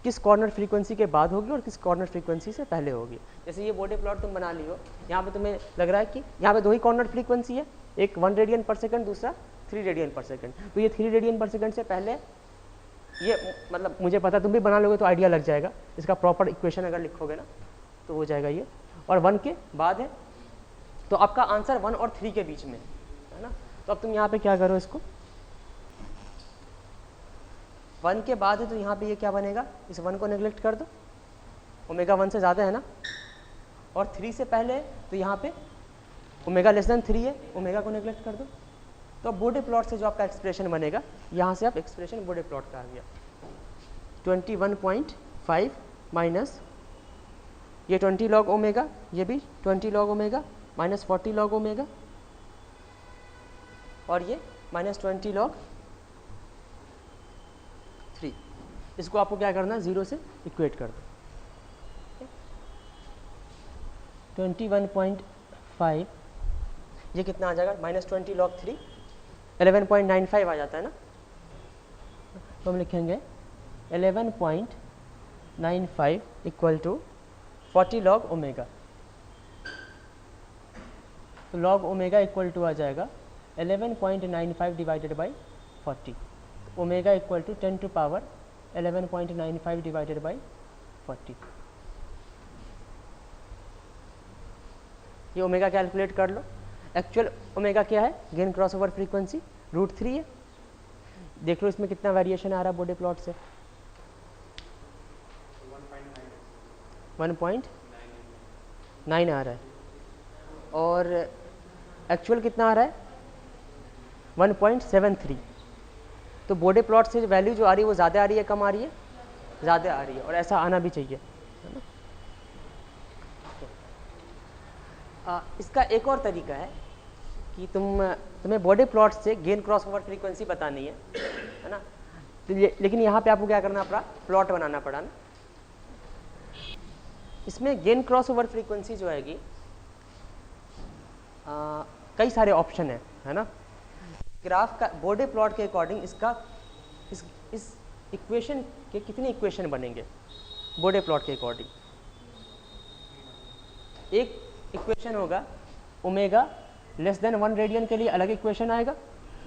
किस कॉर्नर फ्रीक्वेंसी के बाद होगी और किस कॉर्नर फ्रीक्वेंसी से पहले होगी। जैसे ये बॉडी प्लॉट तुम बना लियो, यहाँ पे तुम्हें लग रहा है कि यहाँ पे 2 ही कॉर्नर फ्रीक्वेंसी है, एक 1 रेडियन पर सेकंड, दूसरा 3 रेडियन पर सेकंड। तो ये 3 रेडियन पर सेकंड से पहले ये, मतलब मुझे पता तुम भी बना लोगे तो आइडिया लग जाएगा। इसका प्रॉपर इक्वेशन अगर लिखोगे ना तो हो जाएगा ये, और 1 के बाद है, तो आपका आंसर 1 और 3 के बीच में है ना। तो अब तुम यहाँ पे क्या करो, इसको 1 के बाद है तो यहाँ पे ये क्या बनेगा, इस 1 को नेग्लेक्ट कर दो, ओमेगा 1 से ज़्यादा है ना, और 3 से पहले है तो यहाँ पे ओमेगा लेस देन 3 है, ओमेगा को नेग्लेक्ट कर दो। तो अब बॉडी प्लॉट से जो आपका एक्सप्रेशन बनेगा, यहाँ से आप एक्सप्रेशन बॉडी प्लॉट का आ गया 21.5 माइनस ये 20 लॉग ओमेगा, ये भी 20 log omega minus 40 log omega, और ये -20 लॉग 3। इसको आपको क्या करना है, 0 से इक्वेट कर दो। 21.5 ये कितना आ जाएगा, -20 लॉग 3 11.95 आ जाता है ना। तो हम लिखेंगे 11.95 इक्वल टू 40 लॉग ओमेगा। तो लॉग ओमेगा इक्वल टू आ जाएगा 11.95 डिवाइडेड बाई 40। ओमेगा equal to 10 to power 11.95 divided by 40। ये ओमेगा कैलकुलेट कर लो। एक्चुअल ओमेगा क्या है, गेन क्रॉसओवर फ्रीक्वेंसी √3 है। देख लो इसमें कितना वेरिएशन आ रहा है बॉडी प्लॉट से, 1.9 आ रहा है, और एक्चुअल कितना आ रहा है 1.73। तो बॉडी प्लॉट से वैल्यू जो आ रही है वो ज़्यादा आ रही है, कम आ रही है, ज़्यादा आ रही है, और ऐसा आना भी चाहिए, है ना। इसका एक और तरीका है कि तुम्हें बॉडी प्लॉट से गेन क्रॉस ओवर फ्रीक्वेंसी बतानी है ना। तो लेकिन यहाँ पे आपको क्या करना पड़ा, प्लॉट बनाना पड़ा ना। इसमें गेन क्रॉस ओवर फ्रीक्वेंसी जो आएगी, कई सारे ऑप्शन है ना। ग्राफ का बॉडी प्लॉट के अकॉर्डिंग इसका इस इक्वेशन के कितने इक्वेशन बनेंगे बॉडी प्लॉट के अकॉर्डिंग। एक इक्वेशन होगा ओमेगा लेस देन 1 रेडियन के लिए अलग इक्वेशन आएगा,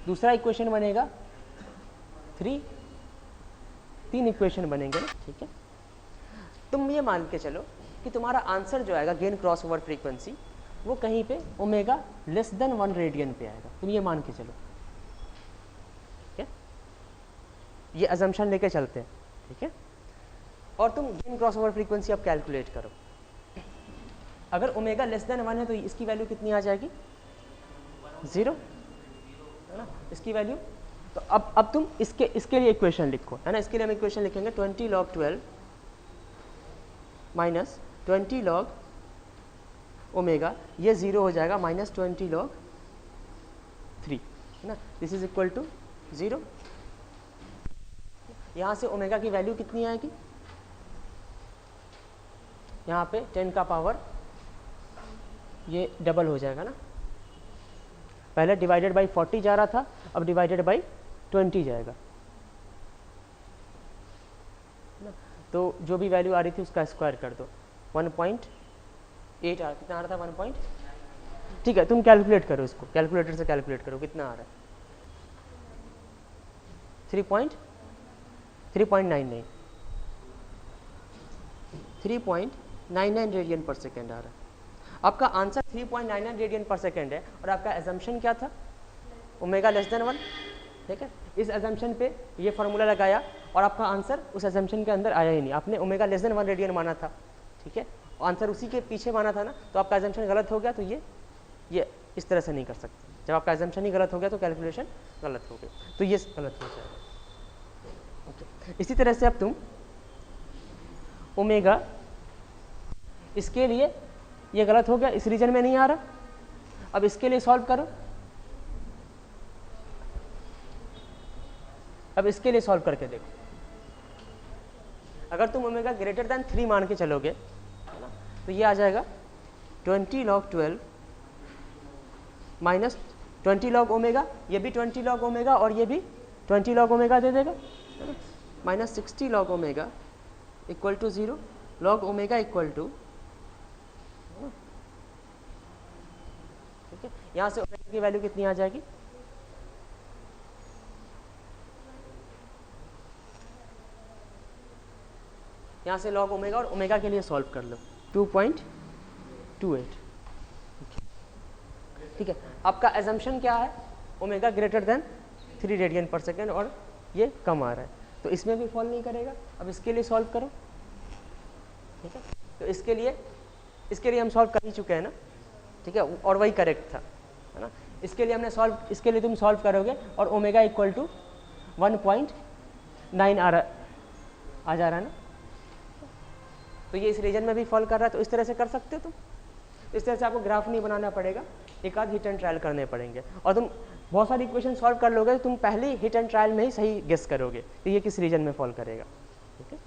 दूसरा इक्वेशन बनेगा 3 इक्वेशन बनेंगे ना, ठीक है। तुम ये मान के चलो कि तुम्हारा आंसर जो आएगा गेन क्रॉस ओवर फ्रीक्वेंसी वो कहीं पे ओमेगा लेस देन 1 रेडियन पे आएगा, तुम ये मान के चलो, ठीक है। ये अजम्पशन लेके चलते हैं, ठीक है। और तुम गेन क्रॉस ओवर फ्रीक्वेंसी अब कैलकुलेट करो। अगर ओमेगा लेस देन 1 है तो इसकी वैल्यू कितनी आ जाएगी, 0 है ना, इसकी वैल्यू। तो अब तुम इसके लिए इक्वेशन लिखो, है ना। इसके लिए हम इक्वेशन लिखेंगे 20 log 12 माइनस 20 log ओमेगा, ये 0 हो जाएगा, माइनस 20 log 3, है ना। This is equal to 0। यहाँ से ओमेगा की वैल्यू कितनी आएगी, यहाँ पे 10 का पावर ये डबल हो जाएगा ना। पहले डिवाइडेड बाई 40 जा रहा था, अब डिवाइडेड बाई 20 जाएगा ना। तो जो भी वैल्यू आ रही थी उसका स्क्वायर कर दो, 1.8 कितना आ रहा था, 1 ठीक है। तुम कैलकुलेट करो इसको, कैलकुलेटर से कैलकुलेट करो कितना आ रहा है, 3.99 रेडियन पर सेकेंड आ रहा है। आपका आंसर 3.99 रेडियन पर सेकेंड है और आपका एजम्पशन क्या था, ओमेगा लेस देन 1, ठीक है। इस एजम्पशन पे ये फार्मूला लगाया और आपका आंसर उस एजम्पशन के अंदर आया ही नहीं, आपने ओमेगा लेस देन 1 रेडियन माना था, ठीक है। आंसर उसी के पीछे माना था ना, तो आपका एजम्पशन गलत हो गया। तो ये इस तरह से नहीं कर सकते, जब आपका एजम्पशन ही गलत हो गया तो कैलकुलेशन गलत हो गई, तो ये गलत हो जाएगा, ओके। इसी तरह से अब तुम ओमेगा, इसके लिए ये गलत हो गया, इस रीजन में नहीं आ रहा, अब इसके लिए सॉल्व करो। अब इसके लिए सॉल्व करके देखो, अगर तुम ओमेगा ग्रेटर देन 3 मान के चलोगे तो ये आ जाएगा 20 log 12 माइनस 20 log ओमेगा, ये भी 20 log ओमेगा और ये भी 20 log ओमेगा दे देगा, minus 60 log omega equal to 0, log omega equal to, ठीक है। यहाँ से ओमेगा की वैल्यू कितनी आ जाएगी, यहाँ से log ओमेगा और ओमेगा के लिए सॉल्व कर लो, 2.28, ठीक है। आपका एजम्पशन क्या है, omega greater than 3 radian per second और ये कम आ रहा है, तो इसमें भी फॉल नहीं करेगा। अब इसके लिए सॉल्व करो, ठीक है। तो इसके लिए हम सॉल्व कर ही चुके हैं ना, ठीक है, और वही करेक्ट था, है ना। इसके लिए हमने सॉल्व, इसके लिए तुम सॉल्व करोगे और ओमेगा इक्वल टू 1.9 आ जा रहा है ना, तो ये इस रीजन में भी फॉल कर रहा है। तो इस तरह से कर सकते हो तुम, इस तरह से आपको ग्राफ नहीं बनाना पड़ेगा, एक आध हिट एंड ट्रायल करने पड़ेंगे और तुम बहुत सारी इक्वेशन सॉल्व कर लोगे तो तुम पहले हिट एंड ट्रायल में ही सही गेस करोगे कि ये किस रीजन में फॉल करेगा, ठीक है।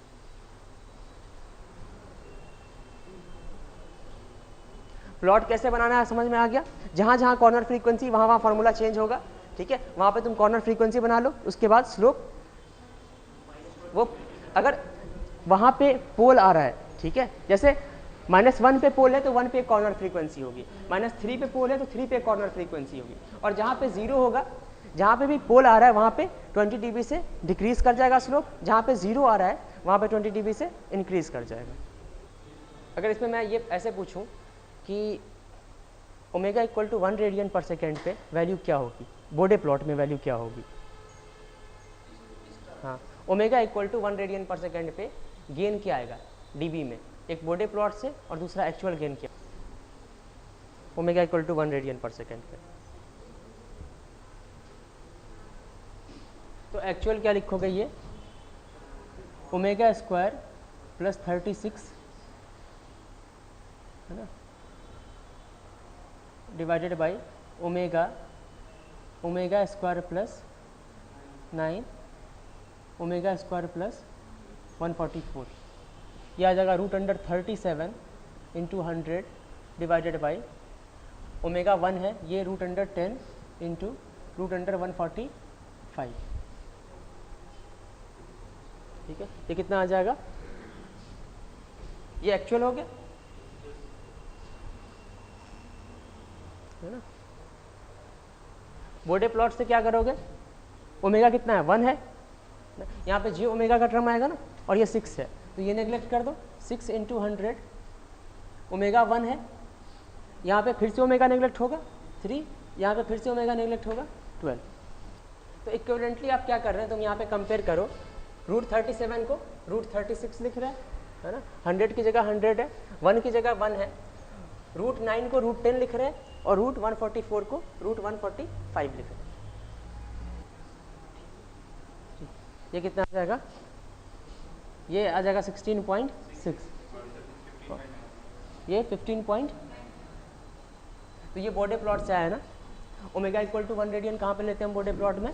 प्लॉट कैसे बनाना है समझ में आ गया। जहाँ जहाँ कॉर्नर फ्रीक्वेंसी वहाँ वहाँ फार्मूला चेंज होगा, ठीक है। वहाँ पे तुम कॉर्नर फ्रीक्वेंसी बना लो, उसके बाद स्लोप, वो अगर वहाँ पे पोल आ रहा है, ठीक है, जैसे -1 पे पोल है तो 1 पे कॉर्नर फ्रीक्वेंसी होगी, -3 पे पोल है तो 3 पे कॉर्नर फ्रीक्वेंसी होगी, और जहाँ पे 0 होगा, जहाँ पे भी पोल आ रहा है वहाँ पे 20 dB से डिक्रीज कर जाएगा स्लोप, जहाँ पे 0 आ रहा है वहाँ पे 20 dB से इंक्रीज कर जाएगा। अगर इसमें मैं ये ऐसे पूछूं कि omega equal to 1 radian per second पे वैल्यू क्या होगी, बॉडी प्लॉट में वैल्यू क्या होगी, हाँ, omega equal to 1 radian per second पे गेन क्या आएगा डीबी में, एक बॉडी प्लॉट से और दूसरा एक्चुअल गेन क्या, omega equal to 1 radian per second पे। तो एक्चुअल क्या लिखोगे, ये ओमेगा स्क्वायर प्लस 36, है ना, divided by omega square plus 9 omega square plus 144, यह आ जाएगा √37 इंटू 100 डिवाइडेड बाई ओमेगा 1 है, ये √10 इंटू √145। ठीक है, ये कितना आ जाएगा? ये एक्चुअल हो गया है ना। बॉडे प्लॉट से क्या करोगे? ओमेगा कितना है? 1 है, यहाँ पे जी ओमेगा का टर्म आएगा ना, और ये 6 है, तो ये नेग्लेक्ट कर दो। 6 इंटू 100 ओमेगा 1 है, यहाँ पे फिर से ओमेगा नेग्लेक्ट होगा 3, यहाँ पे फिर से ओमेगा नेग्लेक्ट होगा 12। तो इक्विवेलेंटली आप क्या कर रहे हैं, तुम यहाँ पे कंपेयर करो, √37 को √36 लिख रहा है ना, 100 की जगह 100 है, 1 की जगह 1 है, √9 को √10 लिख रहे हैं, और √144 को √145 लिख रहे हैं। ये कितना आ जाएगा? ये आ जाएगा 16.6, ये 15 तो ये बॉडे प्लॉट से आया ना। ओमेगा इक्वल टू 1 रेडियन कहाँ पे लेते हैं हम बॉडे प्लॉट में?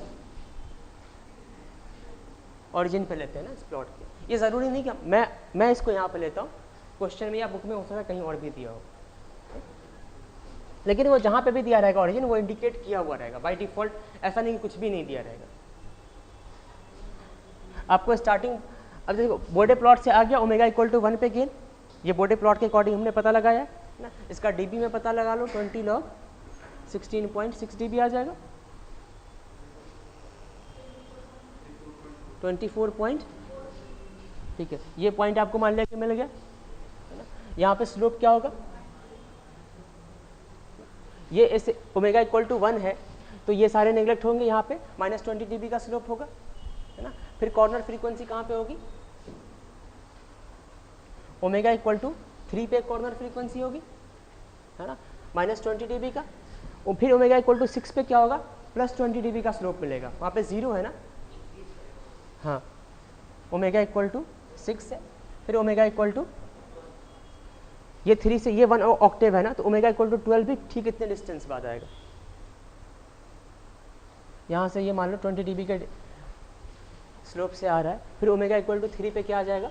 ऑरिजिन पे लेते हैं ना इस प्लॉट के। ये ज़रूरी नहीं कि मैं इसको यहाँ पे लेता हूँ, क्वेश्चन में या बुक में हो सकता है कहीं और भी दिया हो, लेकिन वो जहाँ पे भी दिया रहेगा ऑरिजिन वो इंडिकेट किया हुआ रहेगा बाय डिफॉल्ट। ऐसा नहीं कि कुछ भी नहीं दिया रहेगा आपको स्टार्टिंग। अब देखो बॉडे प्लॉट से आ गया ओमेगा इक्वल टू 1 पे गेन, ये बॉडे प्लॉट के अकॉर्डिंग हमने पता लगाया ना। इसका डीबी में पता लगा लो, 20 log 16.6 dB आ जाएगा, 24 ठीक है। ये पॉइंट आपको मान लिया कि मिल गया है ना। यहाँ पे स्लोप क्या होगा? ये ऐसे ओमेगा इक्वल टू 1 है तो ये सारे नेग्लेक्ट होंगे, यहाँ पे -20 dB का स्लोप होगा है ना। फिर कॉर्नर फ्रीक्वेंसी कहाँ पे होगी? ओमेगा इक्वल टू 3 पे कॉर्नर फ्रीक्वेंसी होगी है ना, -20 dB का। और फिर ओमेगा इक्वल टू 6 पे क्या होगा? +20 dB का स्लोप मिलेगा, वहाँ पे 0 है ना। हाँ, ओमेगा इक्वल टू 6 है, फिर ओमेगा इक्वल टू ये 3 से ये 1 ऑक्टेव है ना, तो ओमेगा इक्वल टू 12 भी ठीक इतने डिस्टेंस बाद आएगा। यहाँ से ये मान लो 20 dB के स्लोप से आ रहा है, फिर ओमेगा इक्वल टू 3 पे क्या आ जाएगा?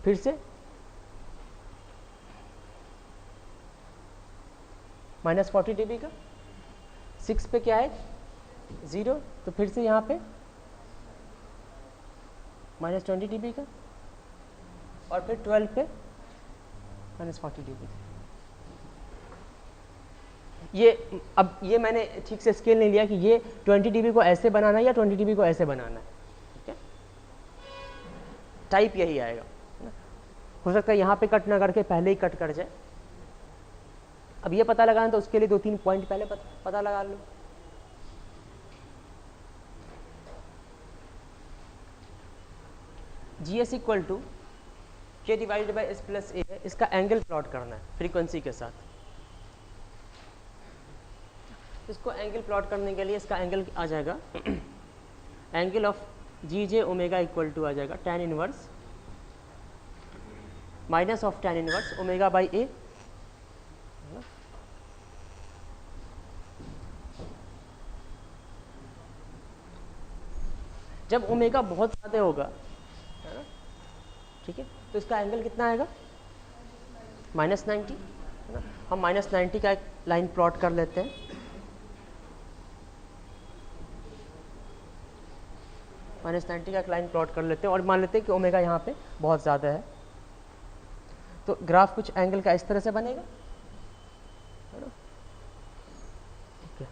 फिर से -40 dB का, 6 पे क्या है? 0, तो फिर से यहाँ पे -20 dB का, और फिर 12 पे -40 dB। ये अब ये मैंने ठीक से स्केल नहीं लिया कि ये 20 dB को ऐसे बनाना है या 20 dB को ऐसे बनाना है, ठीक है। टाइप यही आएगा ना। हो सकता है यहाँ पे कट ना करके पहले ही कट कर जाए। अब ये पता लगाना तो उसके लिए 2-3 पॉइंट पहले पता लगा लो। GS equal to K divided by S plus A है, इसका एंगल प्लॉट करना है फ्रीक्वेंसी के साथ। इसको एंगल प्लॉट करने के लिए इसका एंगल आ जाएगा angle of GJ omega equal to आ जाएगा tan inverse minus of tan inverse omega by A। जब ओमेगा बहुत ज़्यादा होगा है ना, ठीक है, तो इसका एंगल कितना आएगा? -90 है ना। हम -90 का एक लाइन प्लॉट कर लेते हैं। -90 का एक लाइन प्लॉट कर लेते हैं और मान लेते हैं कि ओमेगा यहाँ पे बहुत ज़्यादा है, तो ग्राफ कुछ एंगल का इस तरह से बनेगा है ना, ठीक है।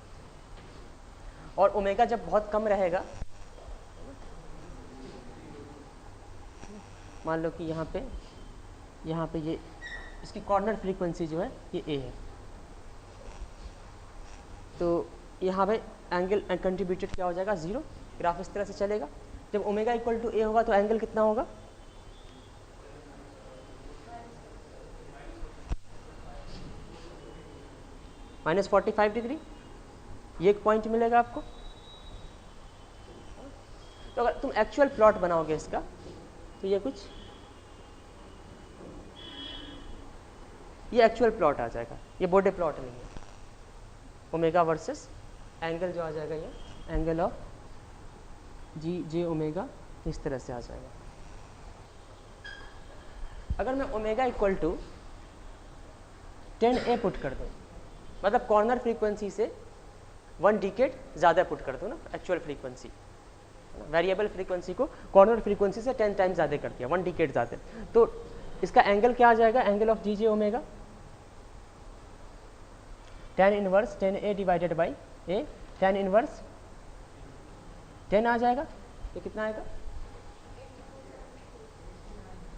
और ओमेगा जब बहुत कम रहेगा, मान लो कि यहाँ पे ये इसकी कॉर्नर फ्रीक्वेंसी जो है ये A है, तो यहाँ पे एंगल कंट्रीब्यूटेड क्या हो जाएगा? 0। ग्राफ इस तरह से चलेगा। जब ओमेगा इक्वल टू A होगा तो एंगल कितना होगा? -45 डिग्री। ये एक पॉइंट मिलेगा आपको। तो अगर तुम एक्चुअल प्लॉट बनाओगे इसका तो ये कुछ ये एक्चुअल प्लॉट आ जाएगा, ये बॉडे प्लॉट नहीं है। ओमेगा वर्सेस एंगल जो आ जाएगा ये angle of ji j omega इस तरह से आ जाएगा। अगर मैं omega equal to 10A put कर दूँ, मतलब कॉर्नर फ्रीक्वेंसी से 1 डिकेड ज़्यादा पुट कर दूँ ना, एक्चुअल फ्रीक्वेंसी वेरिएबल फ्रीक्वेंसी को कॉर्नर फ्रीक्वेंसी से 10 टाइम्स ज़्यादा कर दिया, 1 डिकेड ज़्यादा, तो इसका एंगल क्या आ जाएगा, angle of ji j omega tan inverse 10A divided by a, tan inverse 10 आ जाएगा, ये कितना आएगा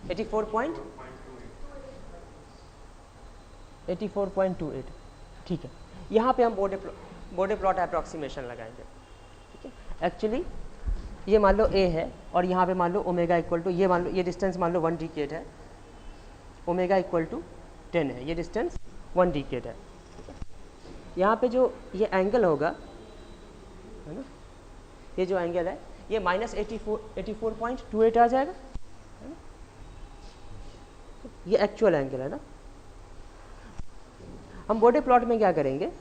84.28, ठीक है। यहाँ पे हम बोडे प्लॉट अप्रॉक्सीमेशन लगाएंगे, ठीक है। एक्चुअली ये मान लो A है और यहाँ पे मान लो ओमेगा इक्वल टू, ये मान लो ये डिस्टेंस मान लो 1 डिकेड है, ओमेगा इक्वल टू 10 है, ये डिस्टेंस 1 डिकेड है। यहाँ पे जो ये एंगल होगा है ना, ये जो एंगल है ये -84.28 आ जाएगा, है ना, ये एक्चुअल एंगल है ना। हम बॉडी प्लॉट में क्या करेंगे,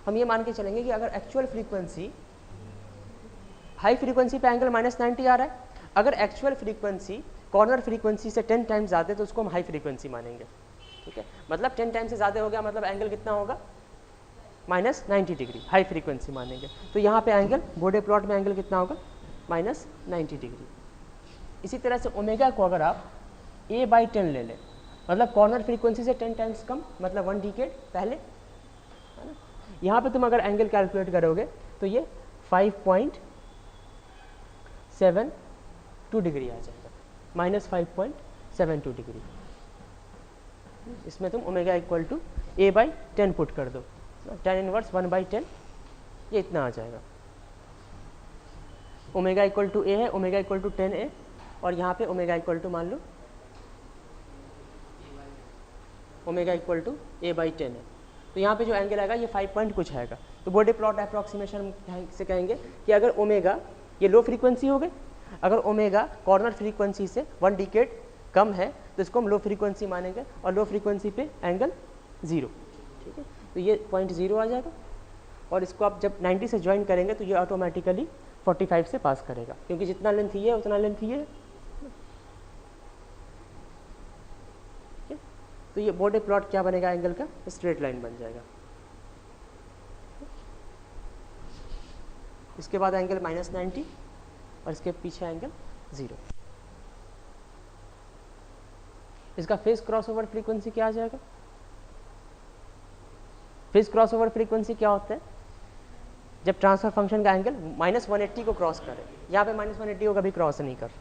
हम ये मान के चलेंगे कि अगर एक्चुअल फ्रीक्वेंसी हाई फ्रीक्वेंसी पे एंगल -90 आ रहा है, अगर एक्चुअल फ्रीक्वेंसी कॉर्नर फ्रीक्वेंसी से 10 टाइम्स ज़्यादा है तो उसको हम हाई फ्रीक्वेंसी मानेंगे, ठीक है। मतलब 10 टाइम्स से ज़्यादा हो गया, मतलब एंगल कितना होगा -90 डिग्री, हाई फ्रीक्वेंसी मानेंगे। तो यहाँ पे एंगल बॉडी प्लॉट में एंगल कितना होगा -90 डिग्री। इसी तरह से ओमेगा को अगर आप A/10 ले लें, मतलब कॉर्नर फ्रीक्वेंसी से 10 टाइम्स कम, मतलब 1 डिकेड पहले, है ना। यहाँ पे तुम अगर एंगल कैलकुलेट करोगे तो ये 5.72 डिग्री आ जाएगा, -5.72 डिग्री। इसमें तुम omega equal to A/10 put कर दो, tan इनवर्स 1/10, ये इतना आ जाएगा। ओमेगा इक्वल टू A है, ओमेगा इक्वल टू 10A, और यहाँ पे ओमेगा इक्वल टू मान लो ओमेगा इक्वल टू A/10 है। तो यहाँ पे जो एंगल आएगा ये 5 पॉइंट कुछ आएगा। तो बॉडी प्लॉट अप्रॉक्सीमेशन से कहेंगे कि अगर ओमेगा ये लो फ्रीक्वेंसी हो गई, अगर ओमेगा कॉर्नर फ्रीक्वेंसी से 1 डिकेड कम है तो इसको हम लो फ्रीक्वेंसी मानेंगे, और लो फ्रीक्वेंसी पे एंगल 0, ठीक है। तो ये पॉइंट 0 आ जाएगा, और इसको आप जब 90 से ज्वाइन करेंगे तो ये ऑटोमेटिकली 45 से पास करेगा, क्योंकि जितना लेंथ ये है उतना लेंथ ये है। तो ये बॉडी प्लॉट क्या बनेगा, एंगल का स्ट्रेट लाइन बन जाएगा। इसके बाद एंगल -90 और इसके पीछे एंगल 0। इसका फेज क्रॉसओवर फ्रीक्वेंसी क्या आ जाएगा, फेज क्रॉसओवर फ्रीक्वेंसी क्या होता है, जब ट्रांसफर फंक्शन का एंगल -180 को क्रॉस करे। यहाँ पे -180 को कभी क्रॉस नहीं कर,